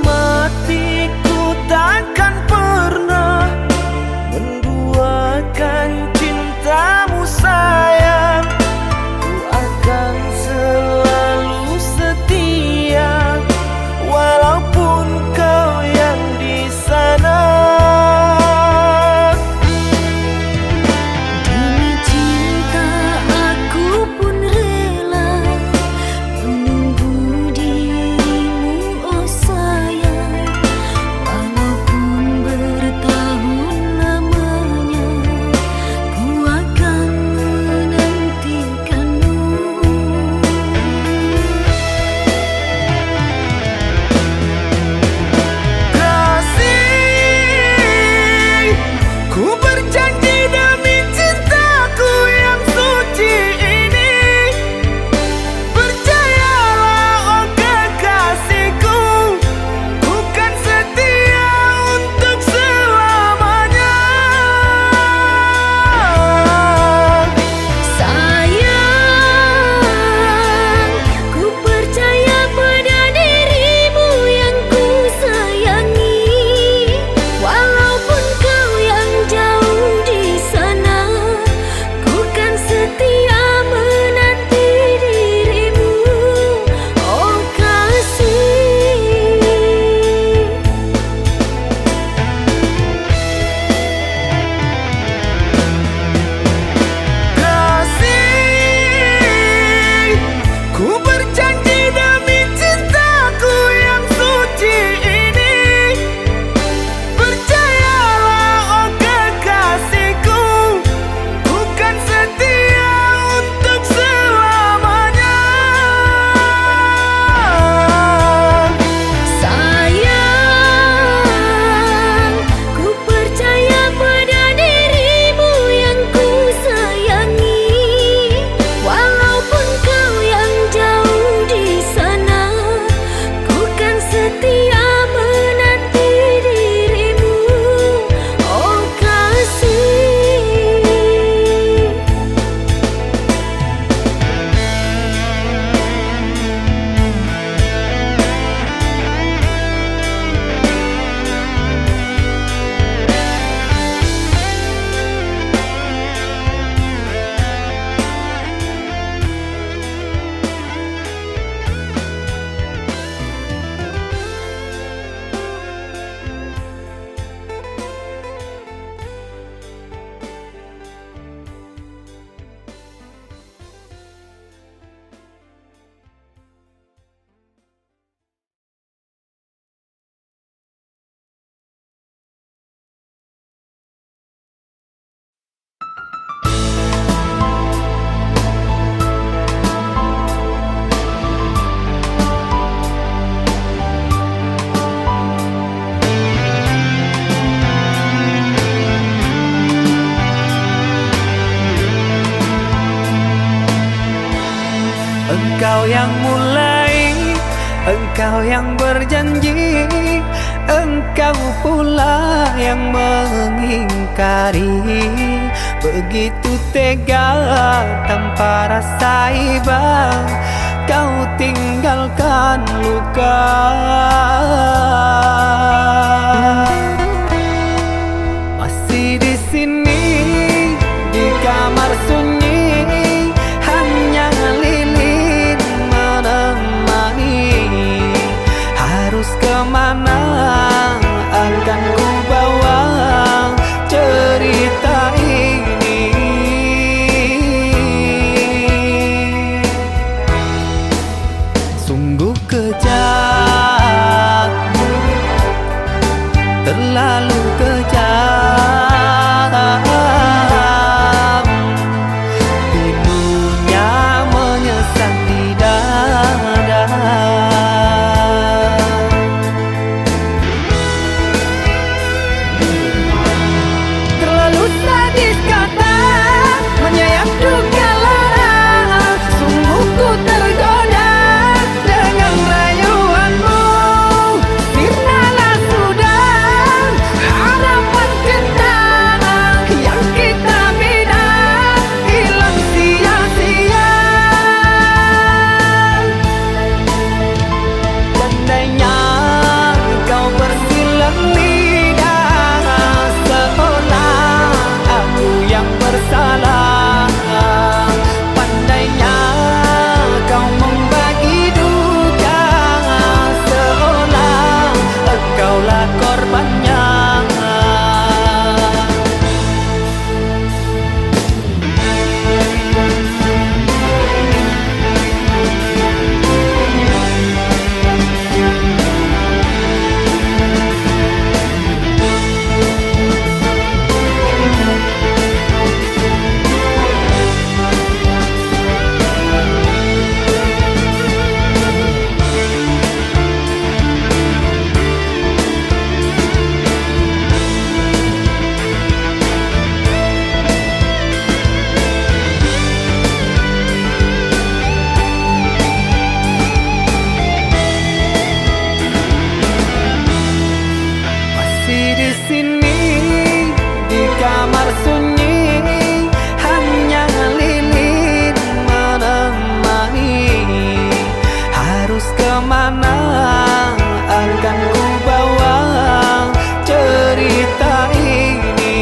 matiku takkan pernah menduakan cintamu sayang. Ku akan selalu setia walaupun kau yang di sana. Demi cinta aku pun rela menunggu dirimu, oh sayang. Walaupun bertahun lamanya, ku akan menantikanmu. Kasih, ku berjanji demi cintaku yang suci ini. Percayalah oh kekasihku, ku kan setia untuk selamanya. Sayang, ku percaya pada dirimu yang ku sayangi. Walaupun kau yang jauh di sana, ku kan setia menanti dirimu, oh kasih. Kasih, ku berjanji demi cintaku yang suci ini. Percayalah oh kekasihku, ku kan setia untuk selamanya. Sayang, ku percaya pada dirimu yang ku sayangi. Walaupun kau yang jauh di sana, ku kan setia menanti dirimu, oh kasih. Engkau yang mulai, engkau yang berjanji, engkau pula yang mengingkari. Begitu tega tanpa rasa iba, kau tinggalkan luka. Masih di sini di kamar sunyi, hanya lilin menemani. Harus kemana akan ku bawa cerita ini? Sungguh kejam, terlalu kejam. Pilunya menyesat di dada. Terlalu sadis kata menyayat duka lara. Sungguh ku tergoda dengan rayuanmu. Sirnalah sudah kaulah korbannya. Di sini di kamar sunyi hanya lilin menemani. Harus kemana akan ku bawa cerita ini?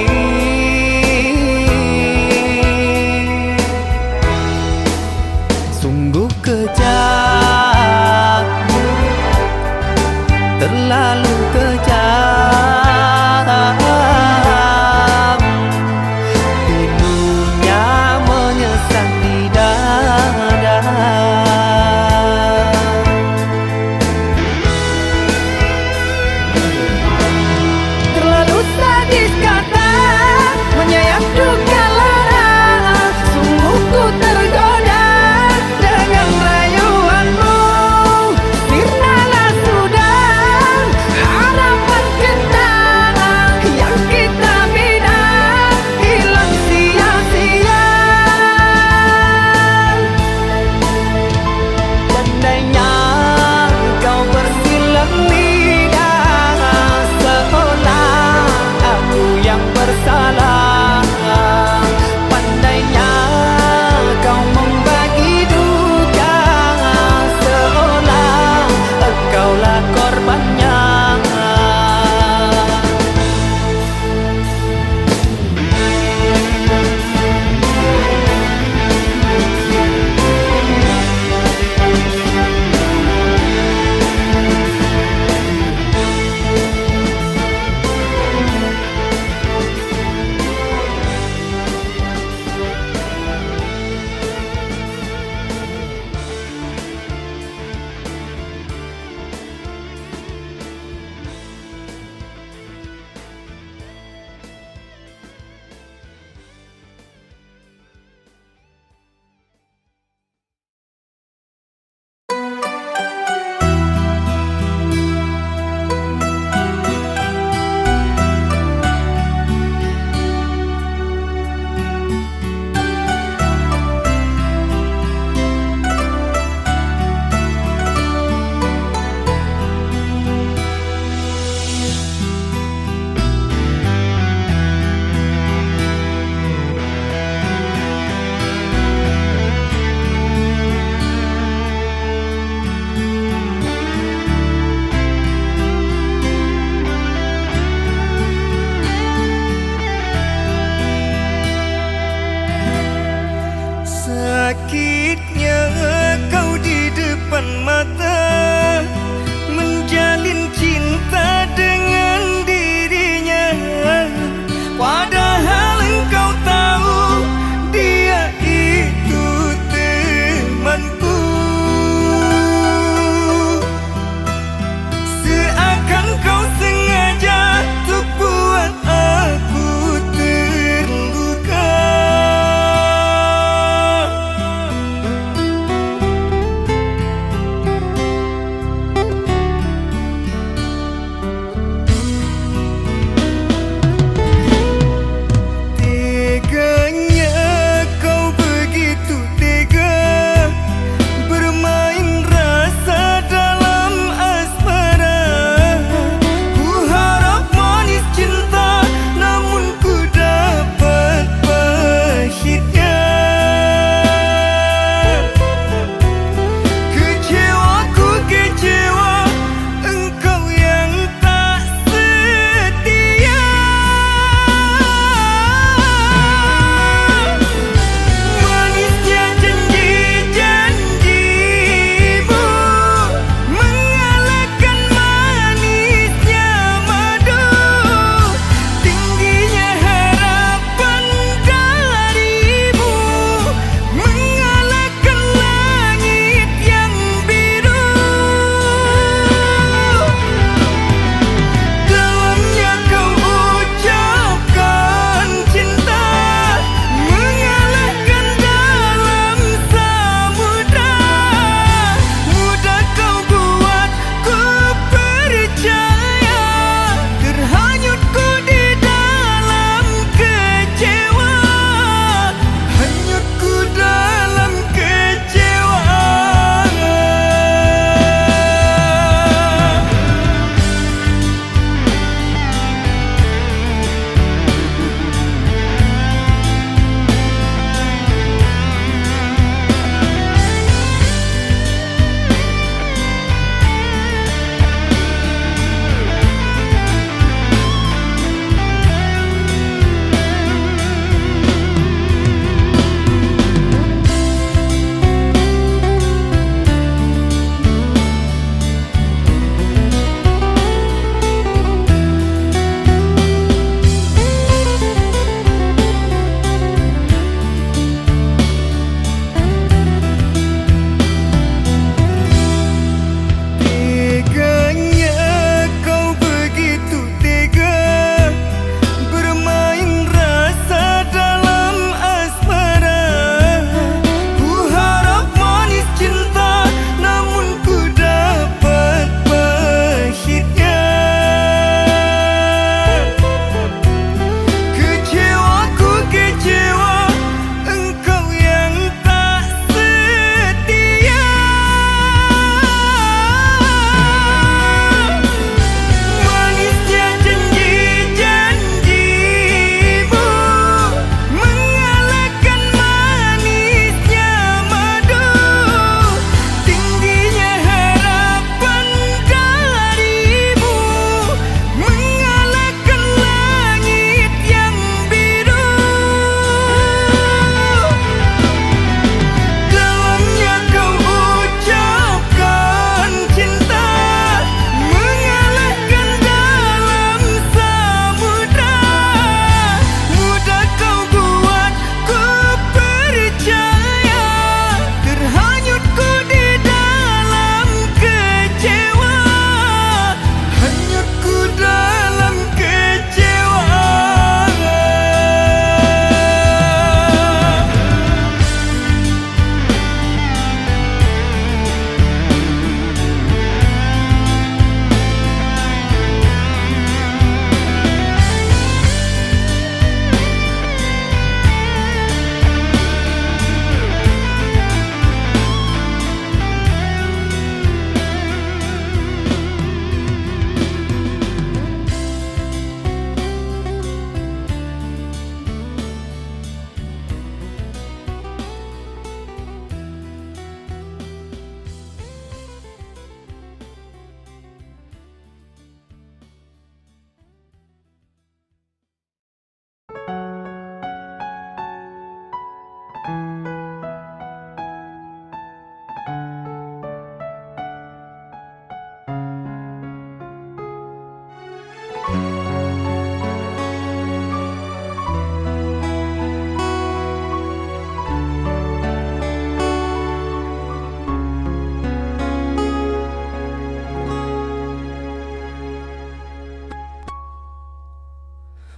Sungguh kejam, terlalu kejam. Pilunya menyesat di dada. Terlalu sadis kata menyayat duka lara. Sungguh ku tergoda dengan rayuanmu. Sirnalah sudah harapan kita.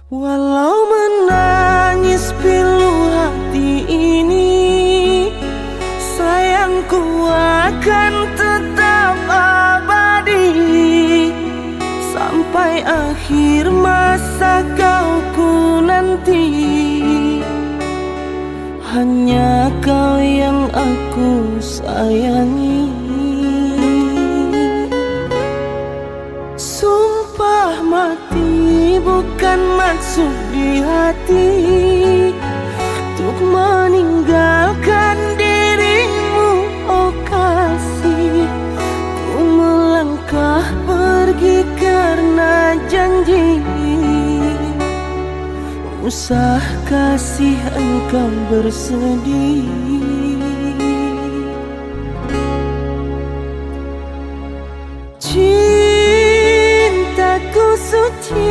Walau menangis pilu hati ini, sayangku akan tetap abadi sampai akhir masa kau nanti. Hanya kau yang aku sayangi. Sumpah mati bukan maksud di hati untuk meninggalkan dirimu, oh kasih. Ku melangkah pergi karena janji, usah kasih engkau bersedih. Cintaku suci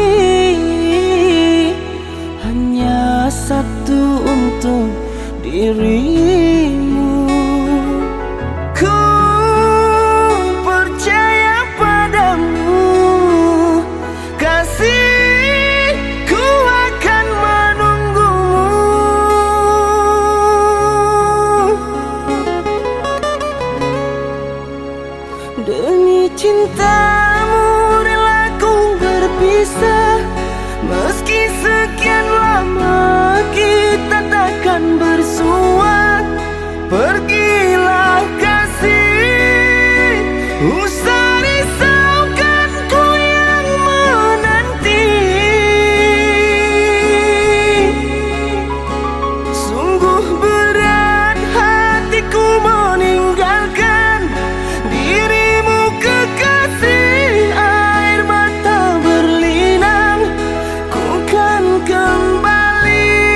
hanya satu untuk dirimu. Ku percaya padamu, kasihku akan menunggumu. Demi cintamu rela ku berpisah, meski sekian lama kita takkan bersua. Pergilah kasih, usah risaukan ku yang menanti. Sungguh berat hatiku meninggalkan dirimu kekasih. Air mata berlinang, ku kan kembali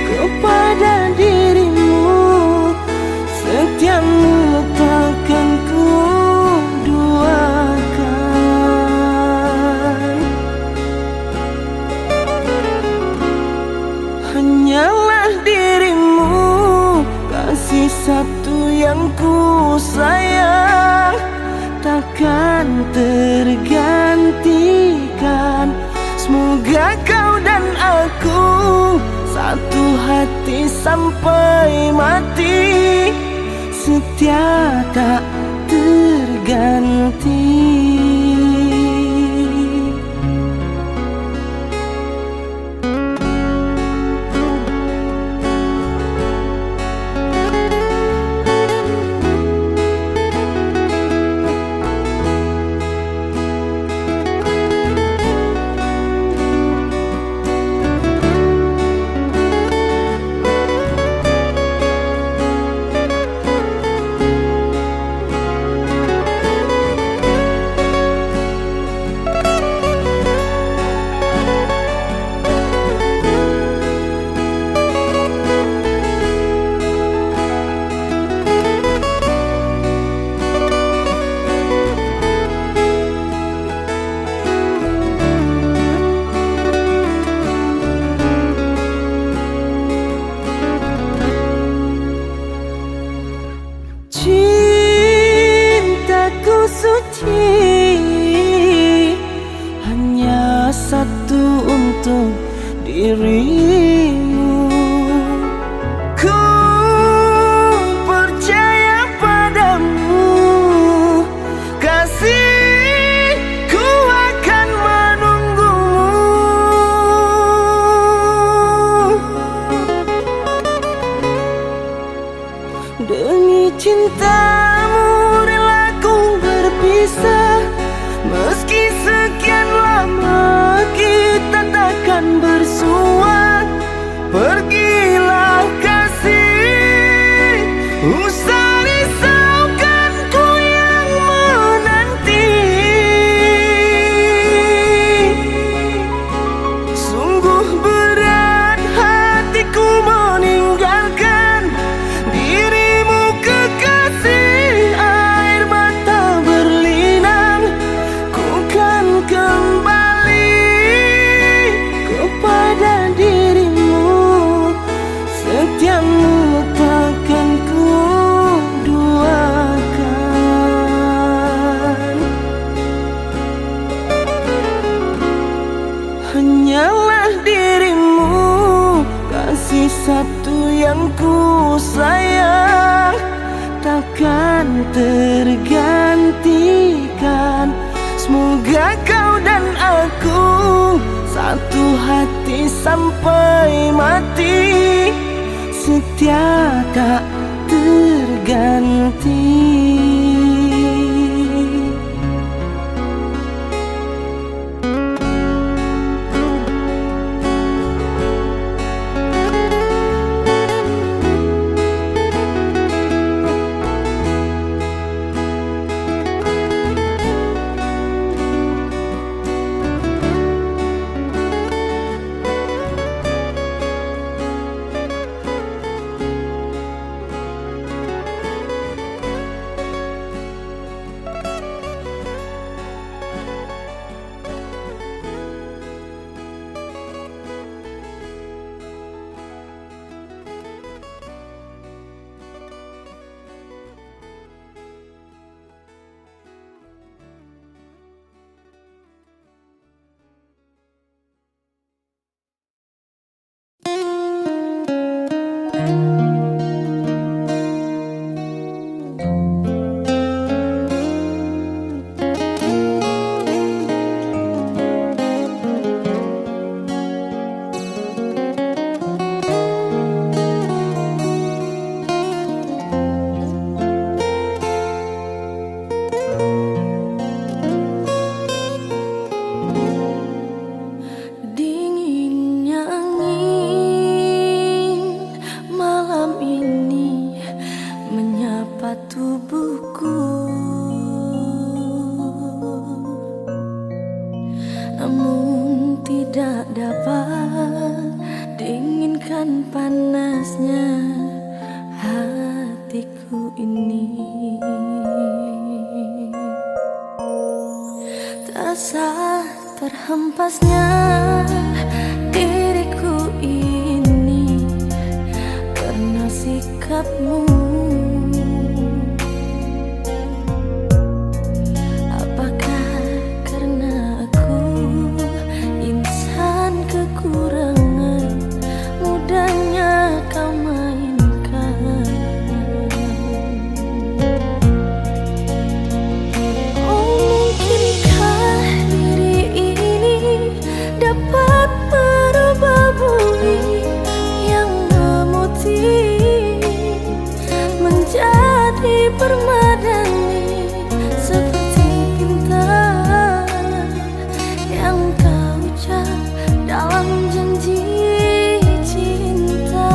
kepada dirimu. Setiamu takkan ku duakan. Hanyalah dirimu, kasih satu yang ku sayang, takkan tergantikan. Semoga kau dan aku satu hati sampai mati, setia tak terganti. Cintaku suci hanya satu untuk dirimu. Ku percaya padamu, kasihku akan menunggumu. Demi cintamu rela ku berpisah, meski sekian lama kita takkan bersua. Pergilah kasih, usah risaukan ku yang menanti. Sungguh berat hatiku meninggalkan dirimu kekasih. Air mata berlinang, ku kan kembali kepada dirimu. hanyalah dirimu, kasih satu yang ku sayang, takkan tergantikan. Semoga kau dan aku satu hati sampai mati, setia tak terganti. Rasa terhempasnya diriku ini karena sikapmu. Apakah karena aku insan kekurangan, mudahnya kau mainkan? Oh, mungkinkah diri ini dapat merubah bumi yang memutih menjadi permadani seperti bintang yang kau ucap dalam janji cinta.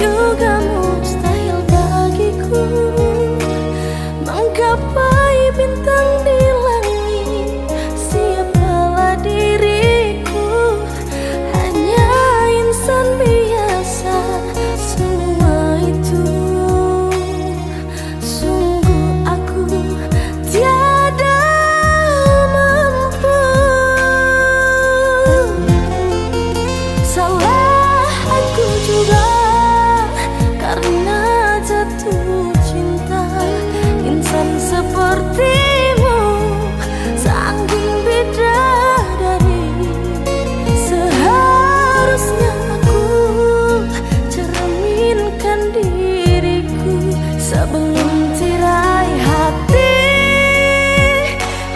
Juga mustahil bagiku menggapai bintang di langit. Siapalah diriku, hanya insan biasa. Semua itu sungguh aku tiada mampu. Salah aku juga karena jatuh cinta. Insan sepertimu saking beda dari, seharusnya aku cerminkan diriku sebelum tirai hati.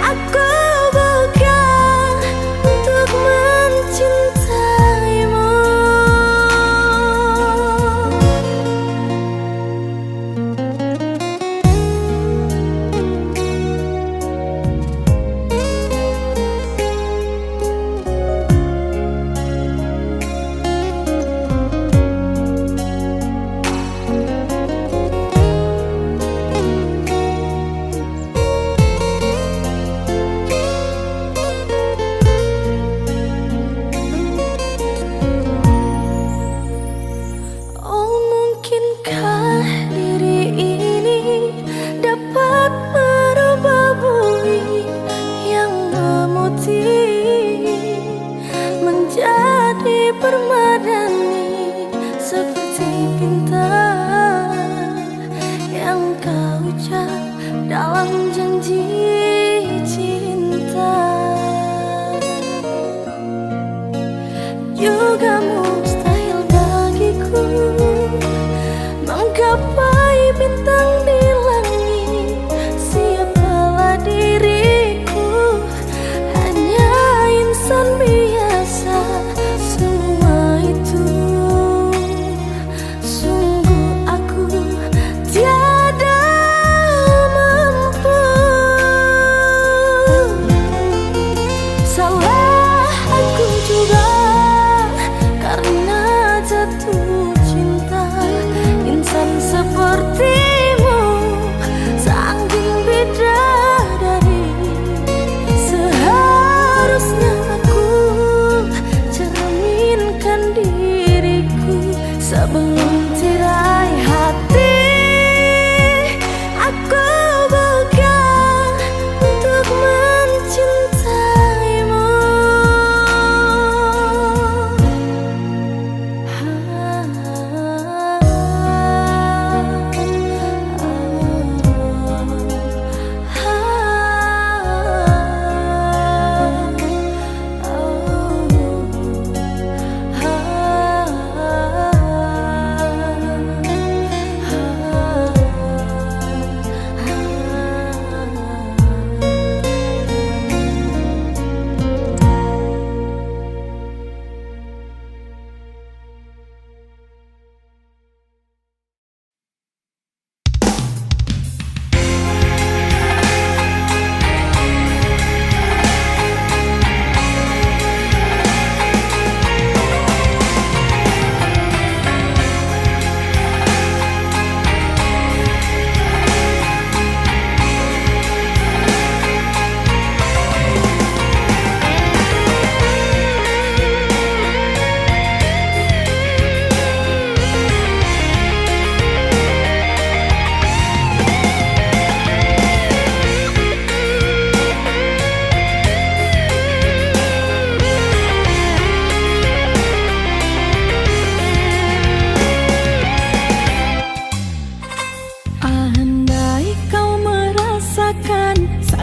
Aku bukan untuk mencintaimu. Oh, mungkinkah diri ini dapat merubah bumi yang memutih menjadi permadani seperti bintang yang kau ucap dalam janji cinta.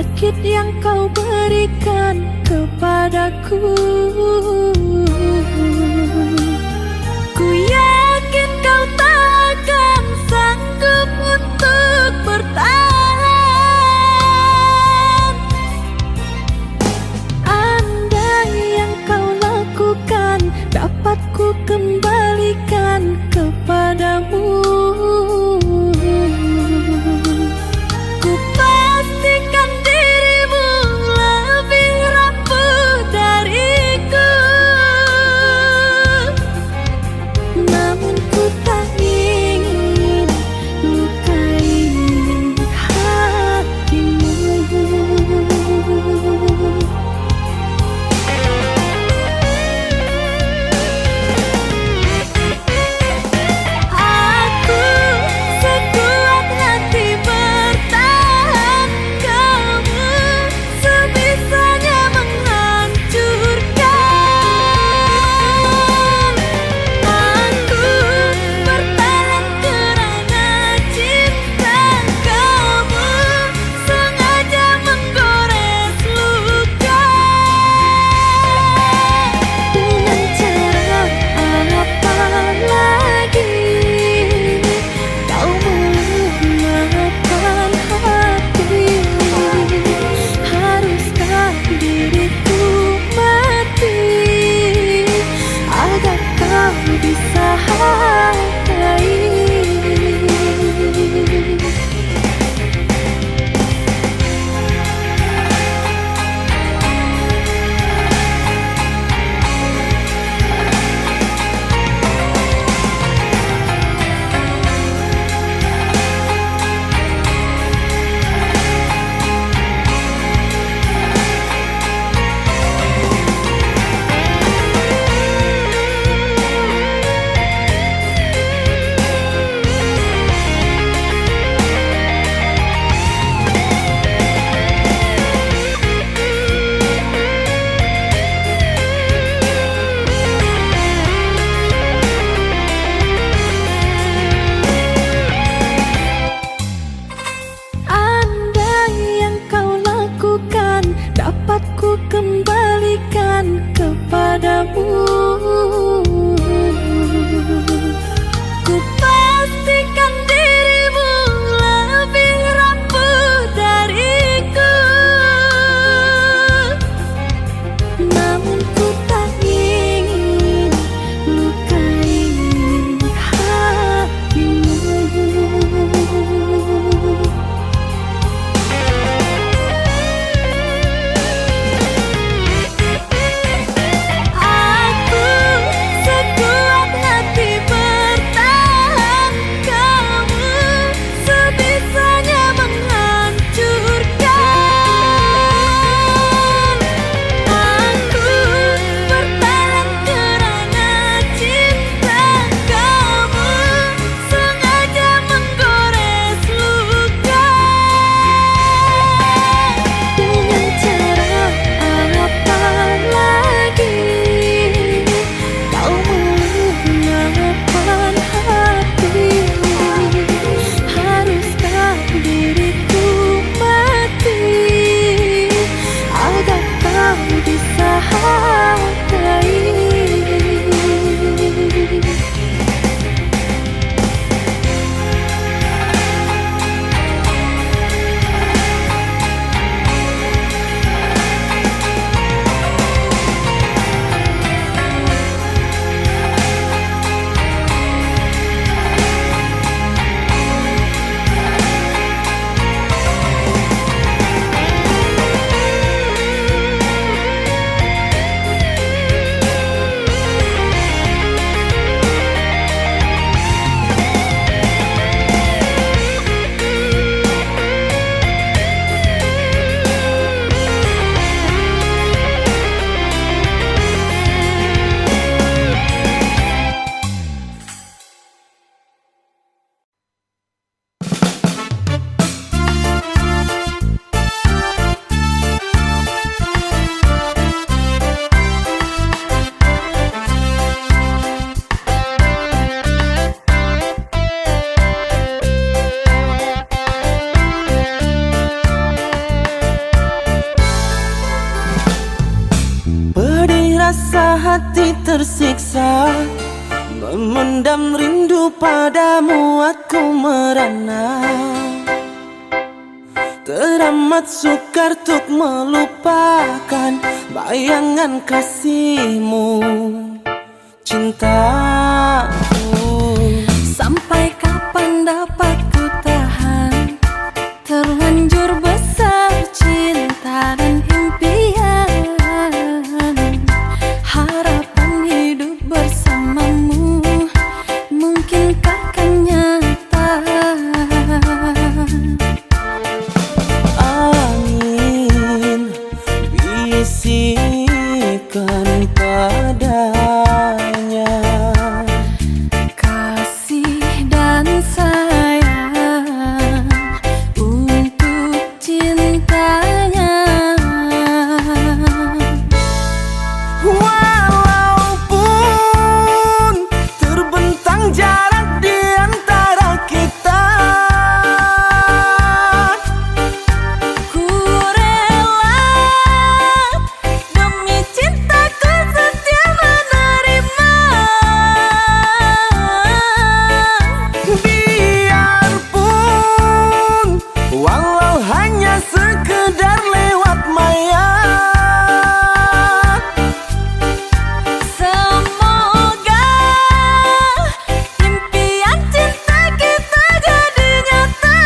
sakit yang kau berikan kepadaku. Ku yakin kau takkan sanggup untuk bertahan. Andai yang kau lakukan dapat ku kembalikan kepadamu, ku pastikan dirimu lebih rapuh dariku. Namun ku tak ingin lukai hati tersiksa, memendam rindu padamu aku merana. Teramat sukar untuk melupakan bayangan kasihmu, cintaku. Sampai kapan dapat ku tahan, terlanjur besar cinta dan impian. Harapan hidup bersamamu, mungkinkah kan nyata? Angin bisikan padanya, Kasih dan sayang untuk cintanya. walaupun terbentang jarak di antara kita. Ku rela demi cintaku setia menerima. Biarpun walau hanya sekedar lewat maya, Semoga impian cinta kita jadi nyata.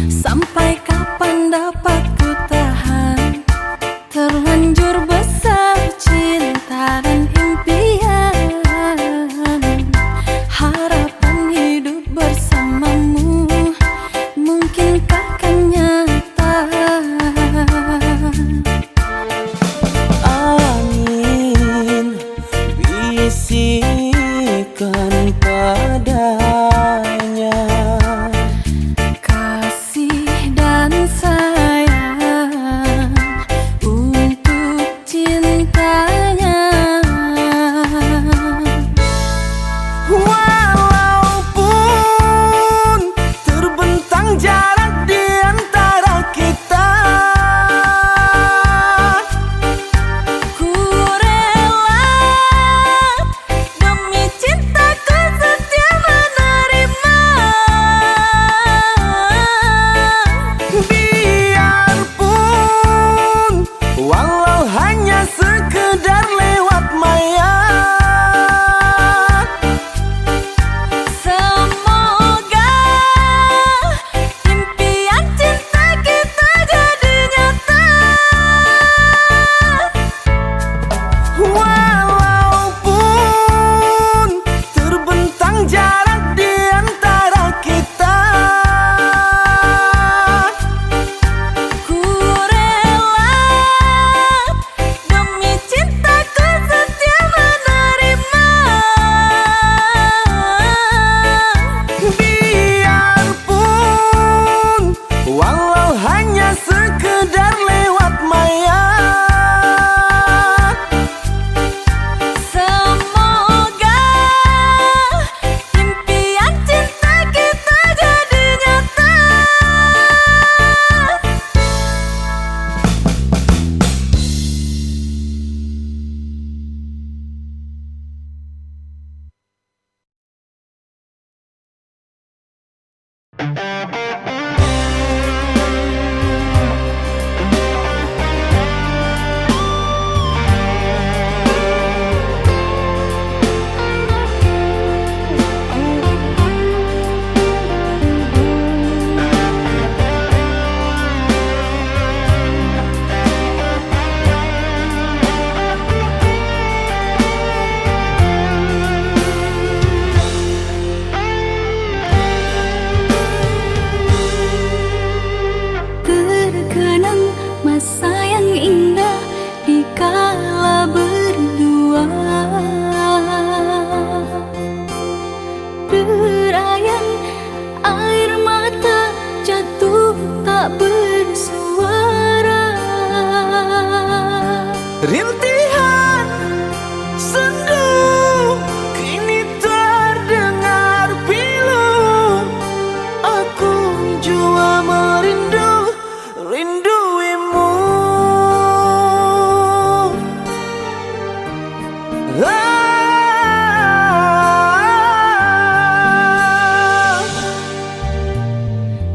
Sampai kapan dapat ku tahan, terlanjur besar cinta dan impian. Harapan hidup bersamamu, mungkinkah kan nyata? angin bisikan padanya, Kasih dan sayang untuk cintanya. walaupun terbentang jarak di antara kita. Ku rela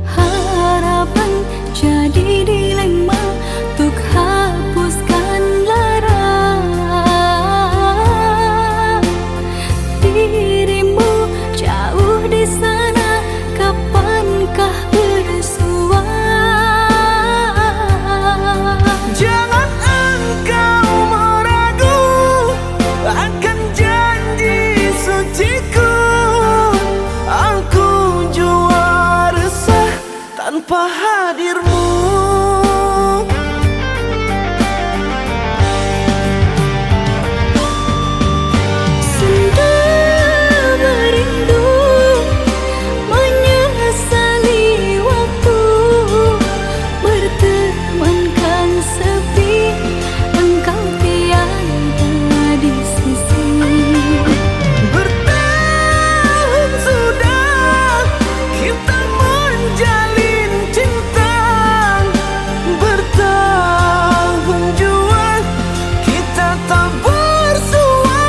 Harapan jadi dilema untuk hapuskan lara. Dirimu jauh di sana, kapankah bersua? Jangan engkau meragu akan janji suciku. Aku jua resah tanpa hadirmu. Sendu merindu, menyesali waktu bertemankan sepi, engkau tiada di sisi. Bertahun sudah kita menjalin cinta, bertahun jua kita tak bersua.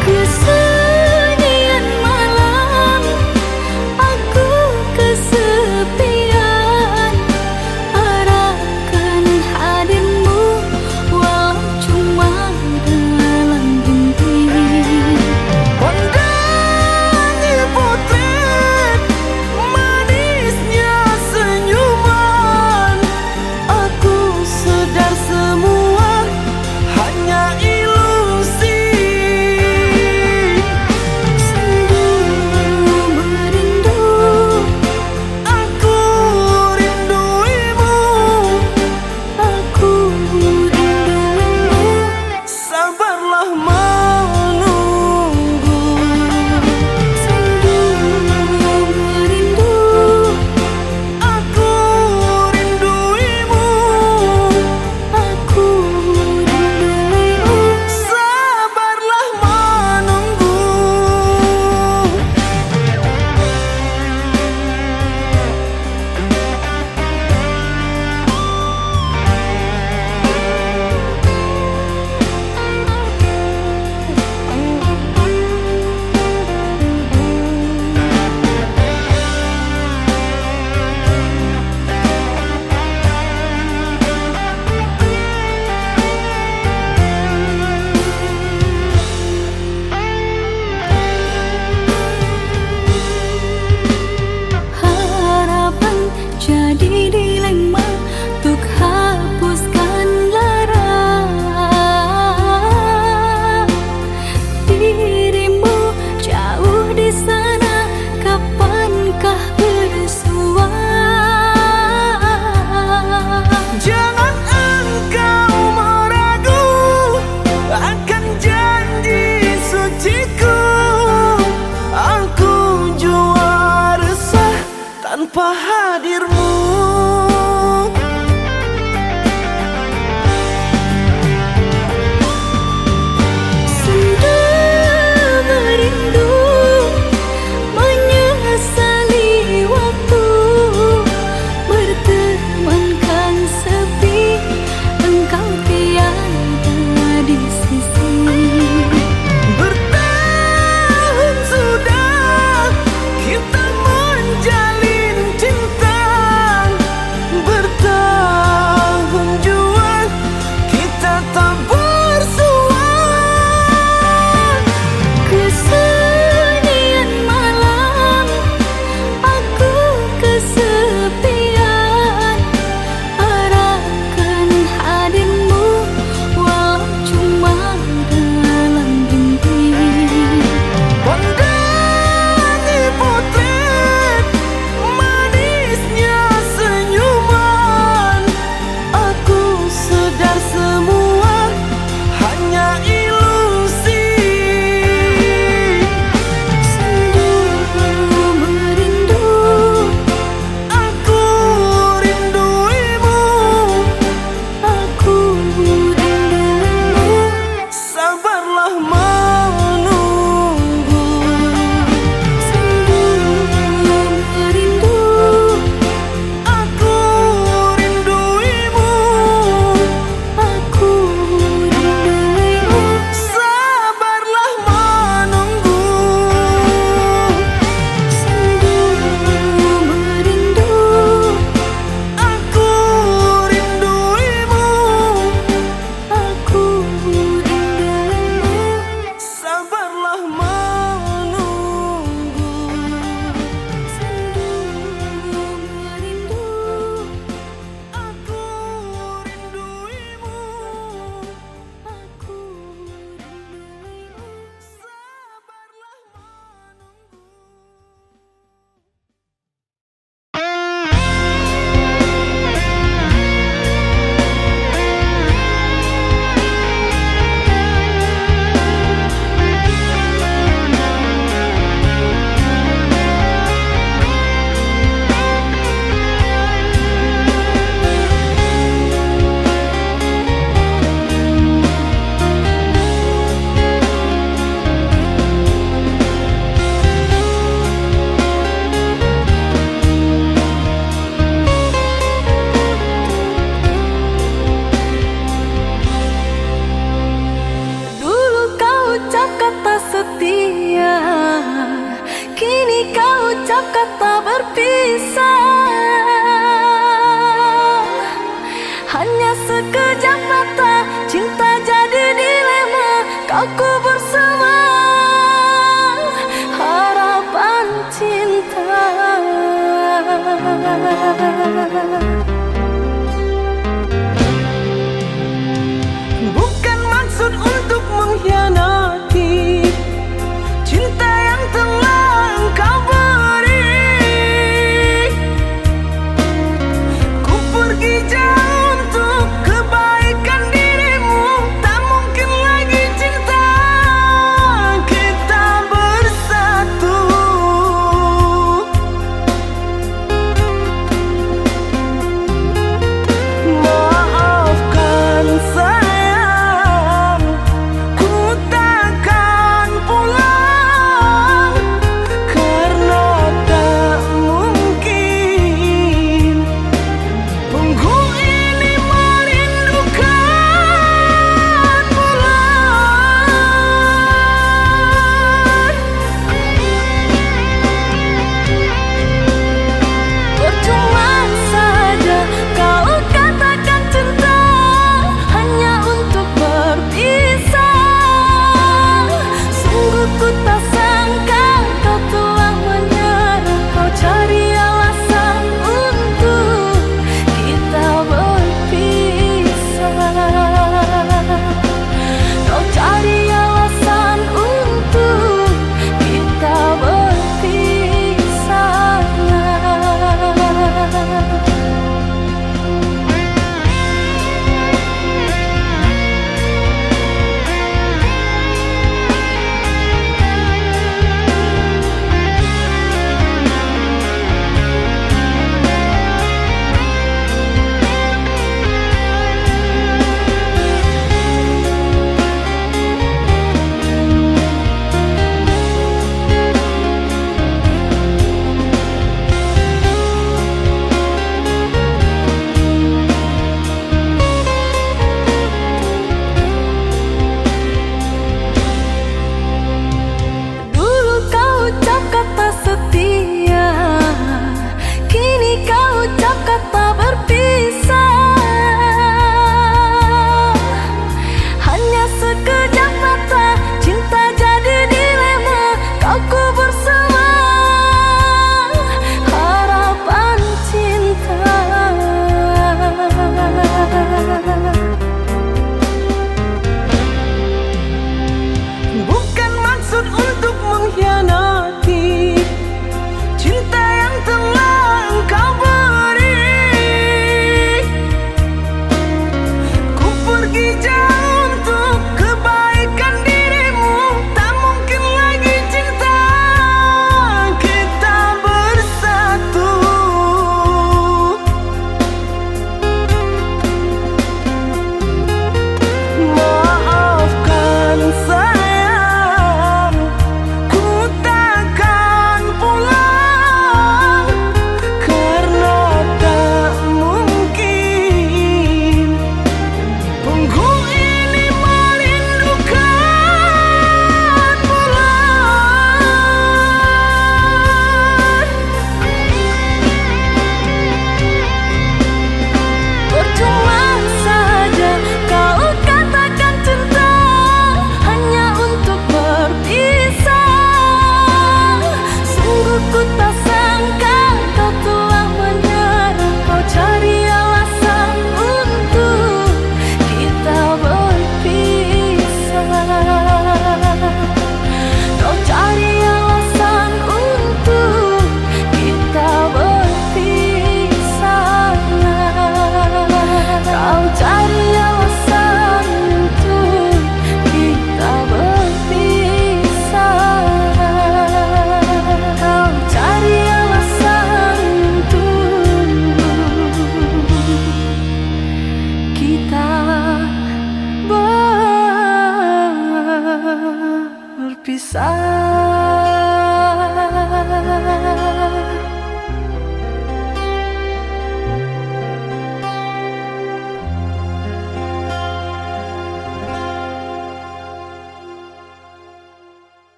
Kesunyian malam, aku kesepian, harapkan hadirmu walau cuma dalam mimpi. Pandangi potret manisnya senyuman, aku sadar semua hanya ilusi. Sendu merindu, Aku rinduimu, aku rindumu. sabarlah menunggu. Sendu merindu, Aku rinduimu, aku rindumu. sabarlah menunggu. Harapan jadi dilema untuk hapuskan lara. Dirimu jauh di sana, kapankah bersua? Jangan engkau meragu akan janji suciku. Aku jua resah tanpa hadirmu. Sendu merindu, menyesali waktu bertemankan sepi, engkau tiada di sisi. Bertahun sudah kita menjalin cinta,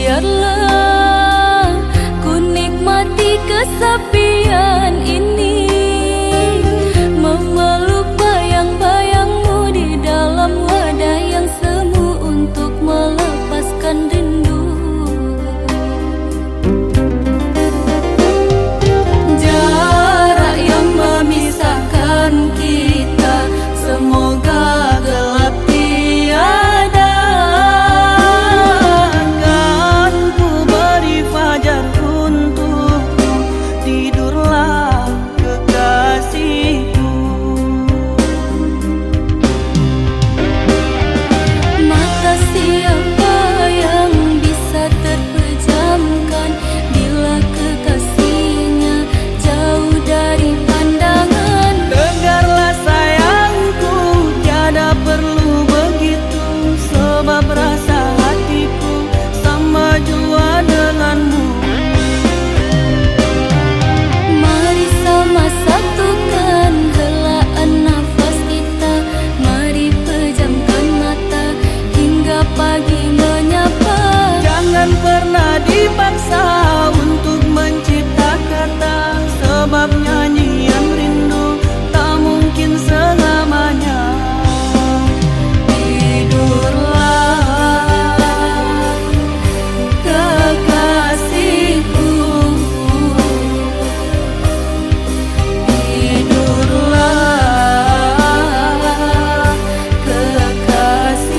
biarlah ku nikmati kesepian ini, memeluk bayang-bayangmu di dalam wadah yang semu untuk melepaskan rindu. Jarak yang memisahkan kita semoga gelap tiada. Akan ku beri fajar untukmu, tidurlah kekasihku. Mata siapa yang bisa terpejamkan bila kekasihnya jauh dari pandangan. Dengarlah sayangku, tiada perlu begitu, sebab rasa hatiku sama jua denganmu. Mari sama satukan helaan nafas kita, mari pejamkan mata hingga pagi menyapa. Jangan pernah dipaksa untuk mencipta kata, sebab nyanyian rindu tak mungkin selamanya. Tidurlah kekasihku, tidurlah kekasihku.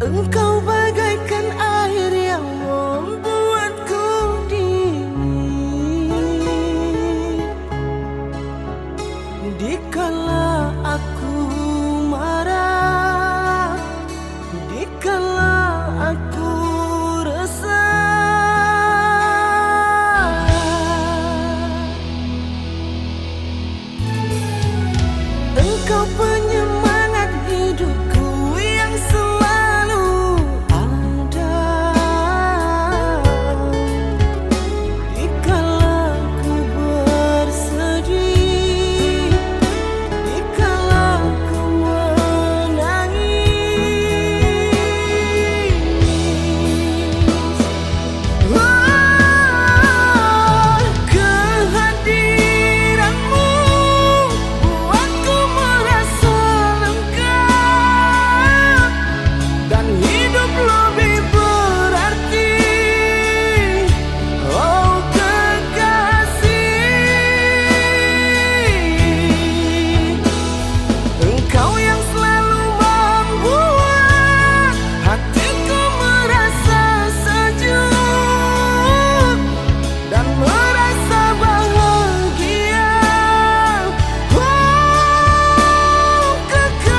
Engkau bagaikan air yang membuatku dingin dikala aku marah, dikala aku resah. Engkau penyemangat hidupku yang selalu ada dikala ku bersedih, dikala ku menangis. Kehadiranmu buatku merasa lengkap dan hidup lebih berarti. Oh kekasih, engkau yang selalu membuat hatiku merasa sejuk dan merasa bahagia. Oh kekasih.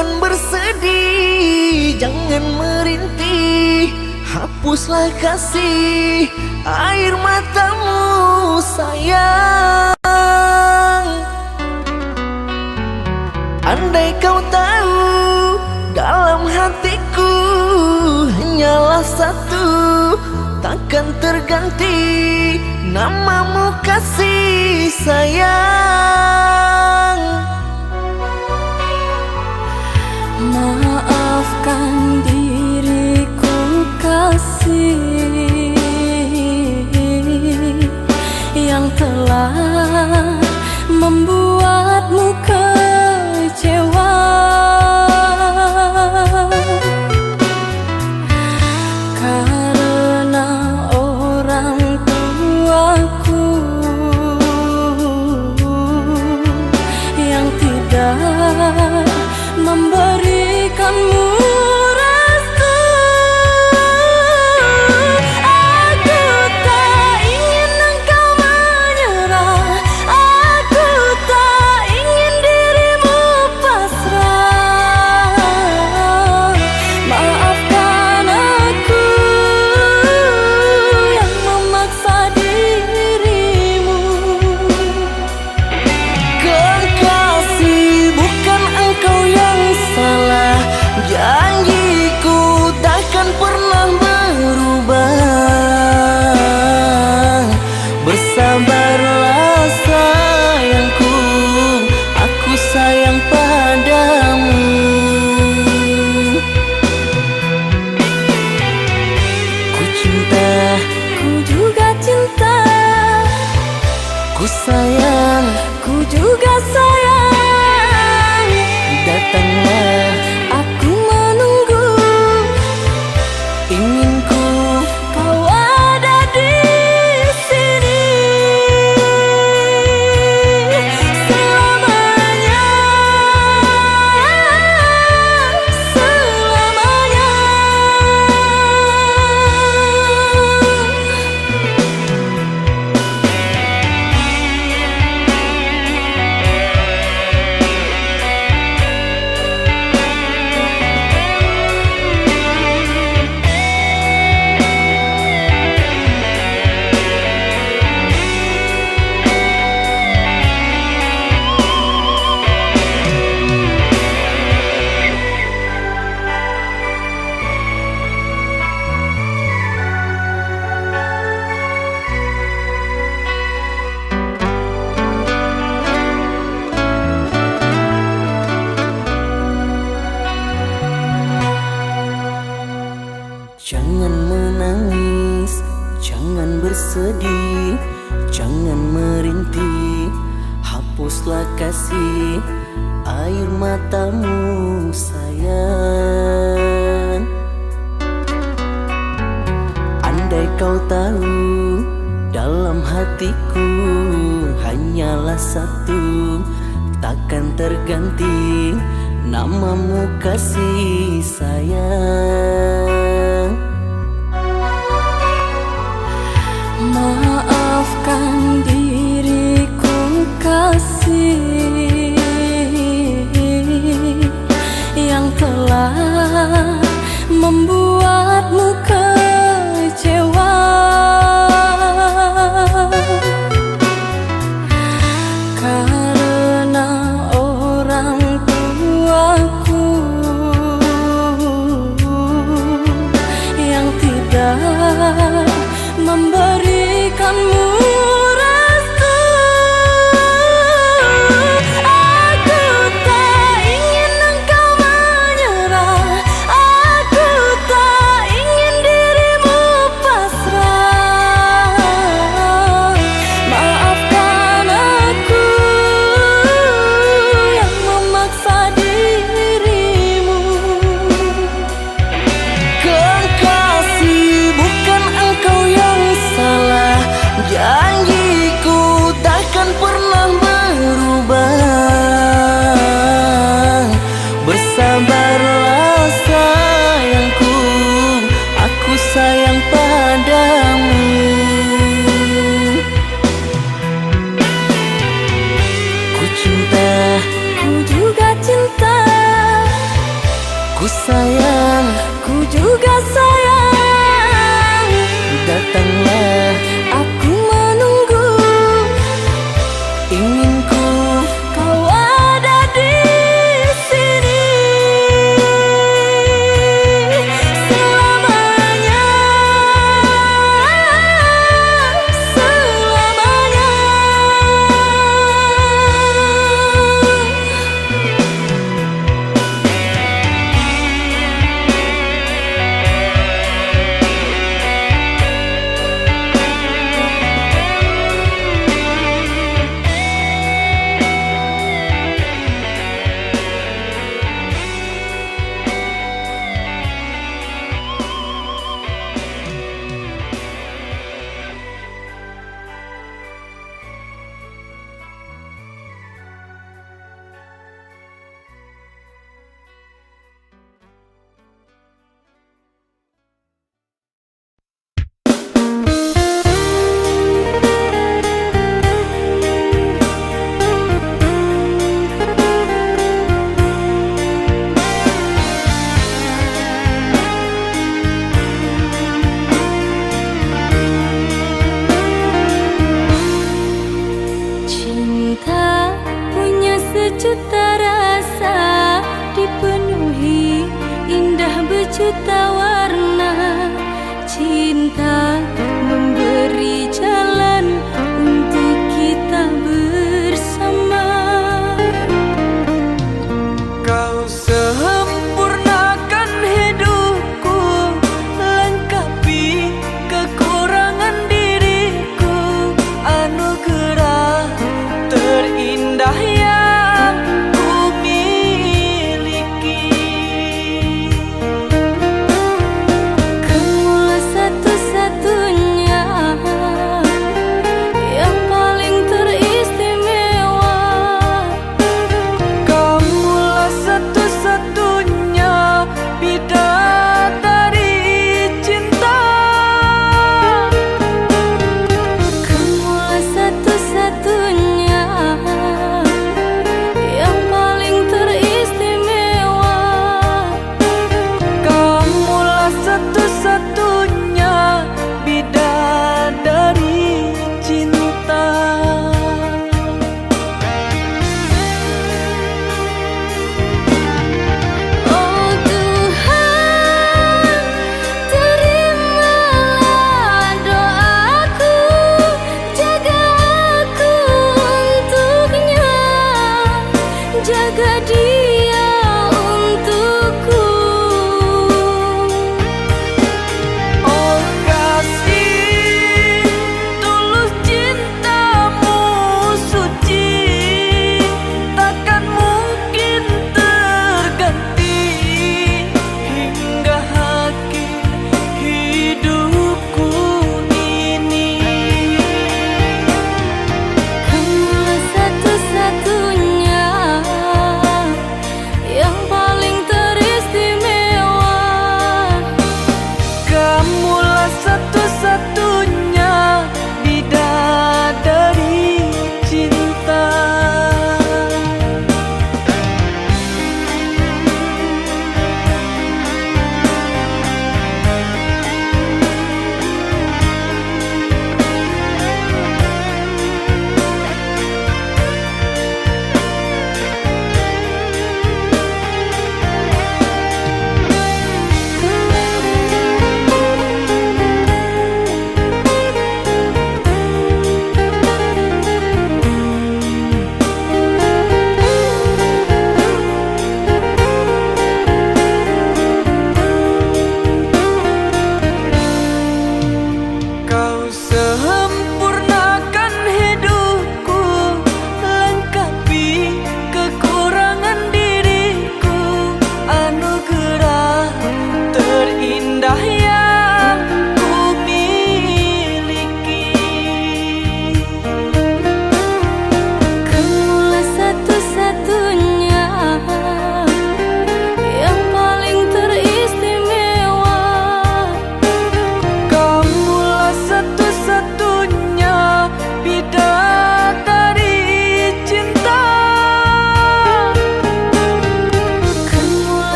Jangan bersedih, jangan merintih, hapuslah kasih air matamu sayang. Andai kau tahu dalam hatiku hanyalah satu, takkan terganti namamu kasih sayang. Maafkan diriku kasih yang telah membuatmu kecewa. Karena orang tuaku yang tidak memberikanmu restu. Aku tak ingin engkau menyerah, aku tak ingin dirimu pasrah. Maafkan aku yang memaksa dirimu. Kekasih, bukan engkau yang salah, janjiku takkan pernah berubah. Bersabarlah sayangku, aku sayang padamu. Ku cinta, Ku juga cinta, ku sayang, ku juga sayang. datanglah Aku menunggu, inginku. kau ada di sini selamanya, selamanya. Jangan menangis, jangan bersedih, jangan merintih, hapuslah kasih air matamu sayang. Andai kau tahu dalam hatiku hanyalah satu, takkan terganti namamu kasih sayang. Maafkan diriku kasih yang telah membuatmu kecewa. Karena orang tuaku yang tidak memberikan sayang, ku juga sayang. datanglah, Aku menunggu, ingin ku kau ada di sini selamanya, selamanya. Cinta punya sejuta rasa, dipenuhi indah berjuta warna. Cinta memberi jalan untuk kita bersama. kau sempurnakan hidupku, lengkapi kekurangan diriku, anugerah terindah yang ku miliki. Kamulah satu-satunya yang paling teristimewa. Kamulah satu-satunya bidadari cinta. Kamulah satu-satunya yang paling teristimewa. Kamulah satu-satunya bidadari cinta. Oh Tuhan, terimalah doaku, jaga aku untuknya, jaga dia untukku. Oh kasih tulus cintamu suci, takkan mungkin terganti hingga akhir hidupku ini. Kamulah satu-satunya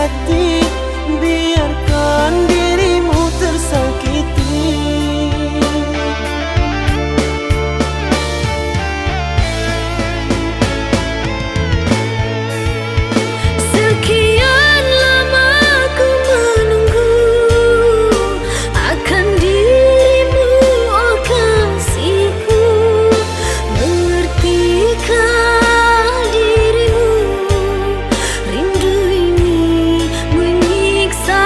hati, biarkan dirimu tersakiti. Sekian lama ku menunggu akan dirimu, oh kasihku. Mengertikah dirimu? Rindu ini menyiksa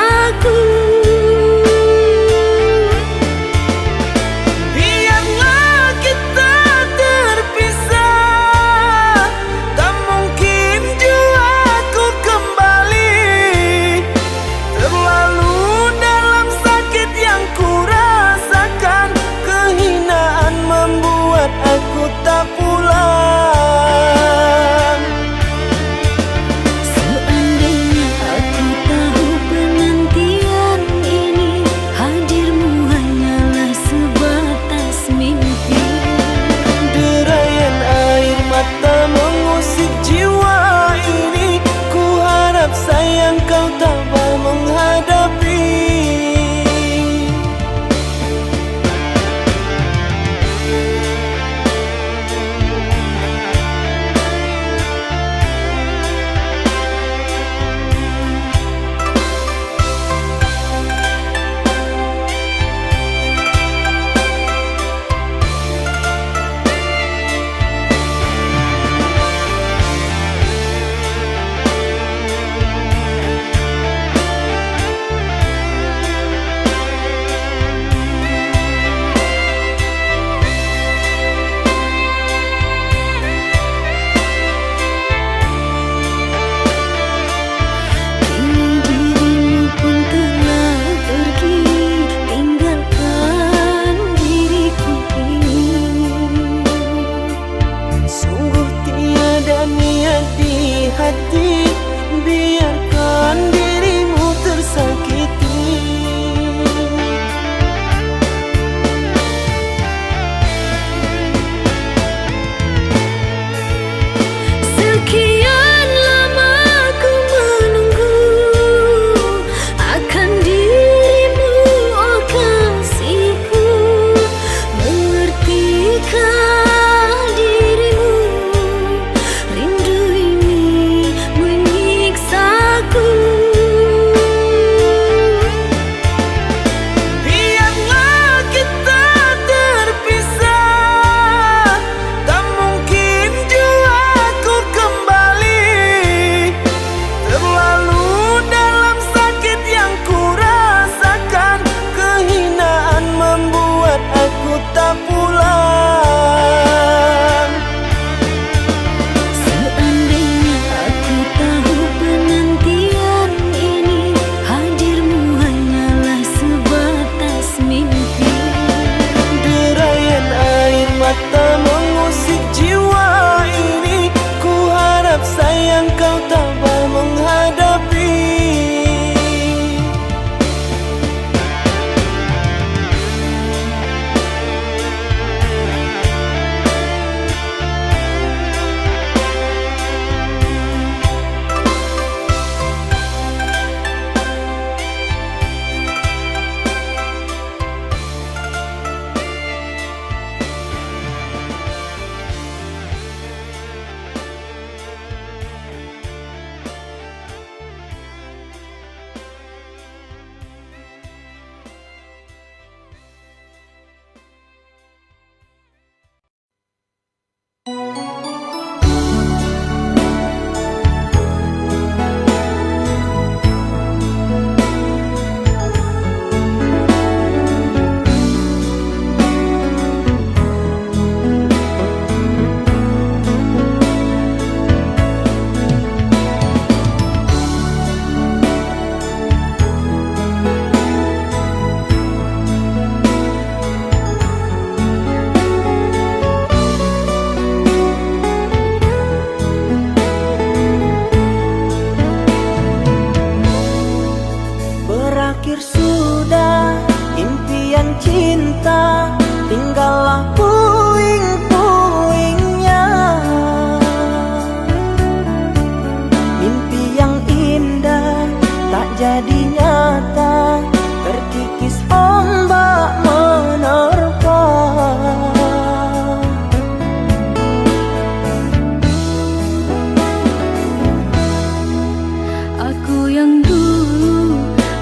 Aku yang dulu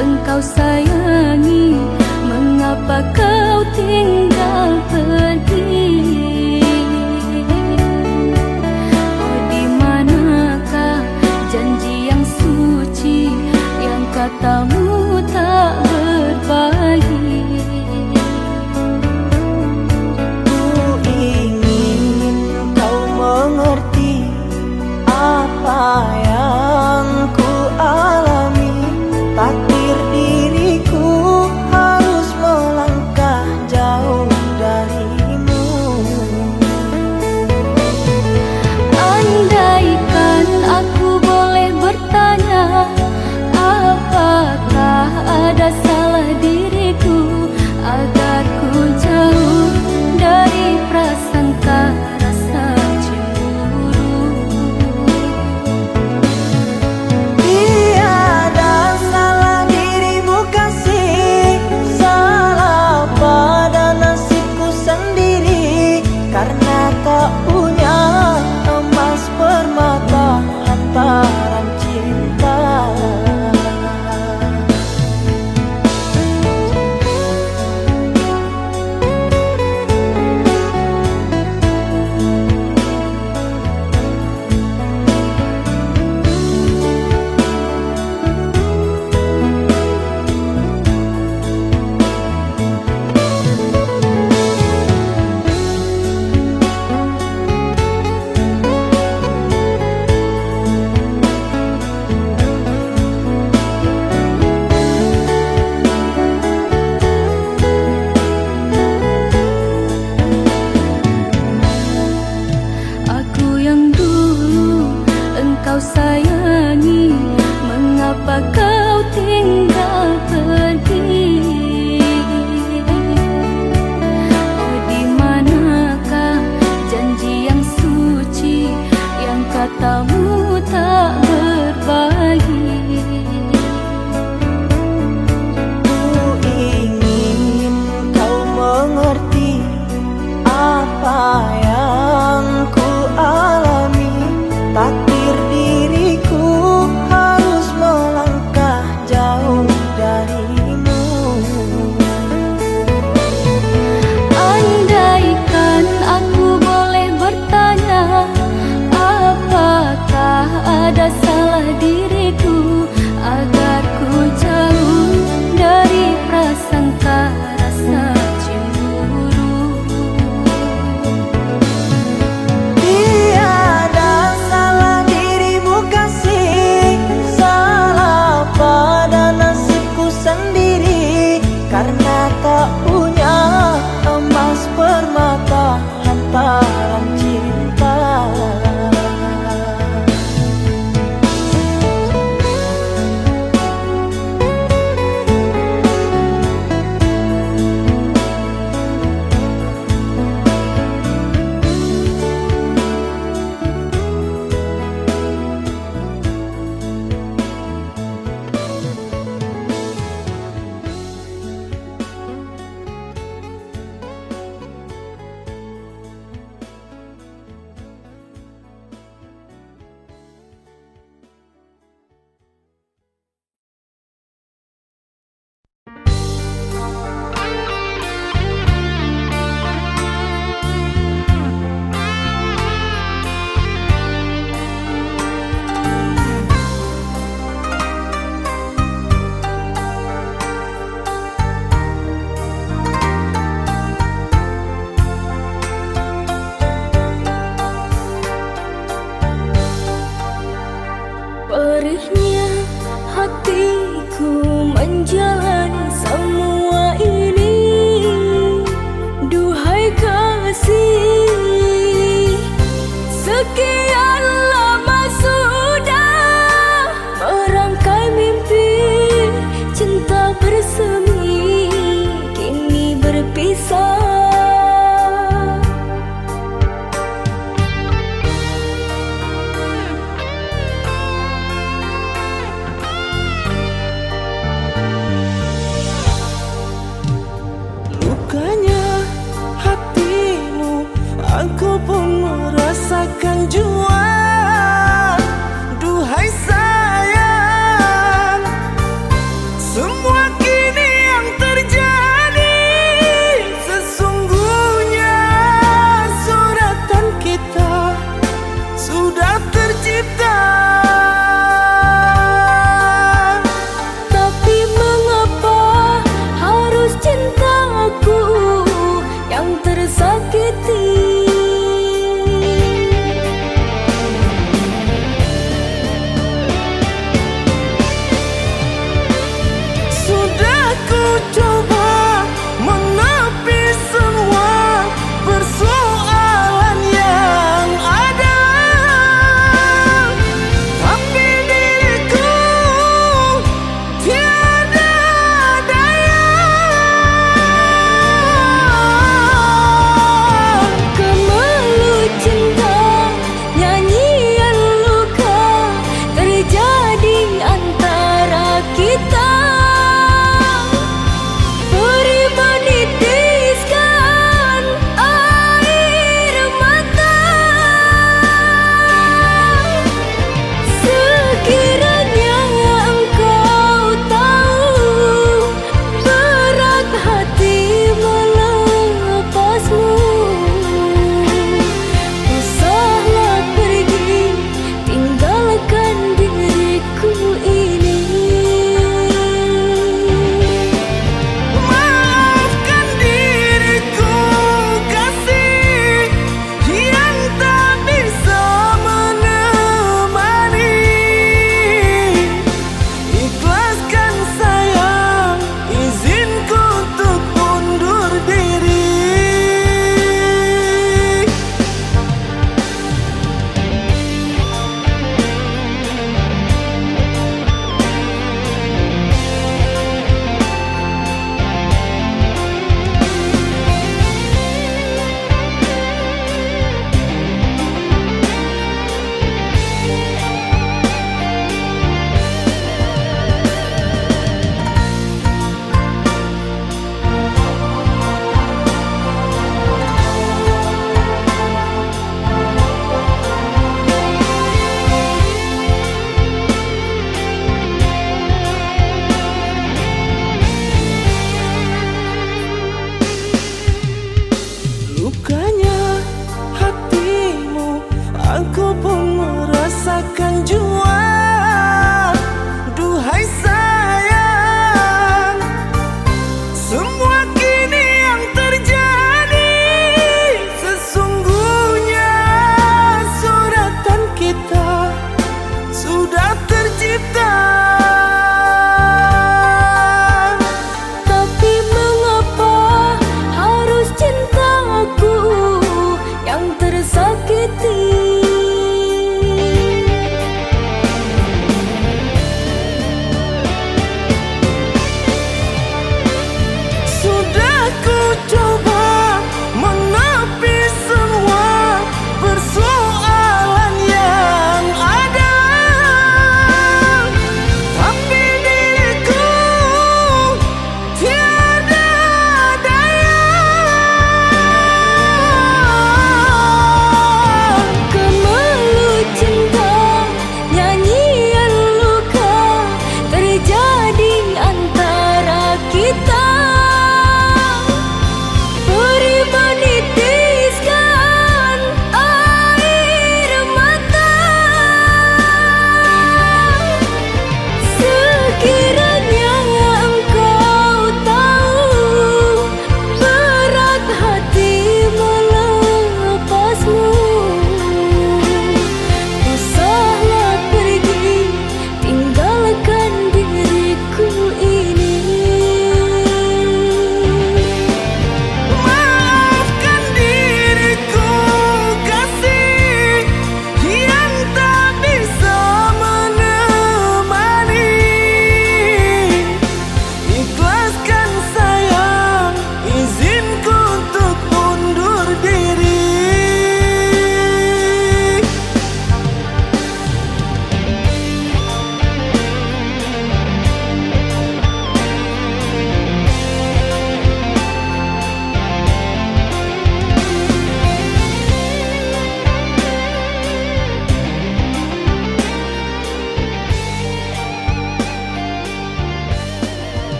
engkau sayangi, mengapa kau tinggal pergi? Oh, di manakah janji yang suci yang kata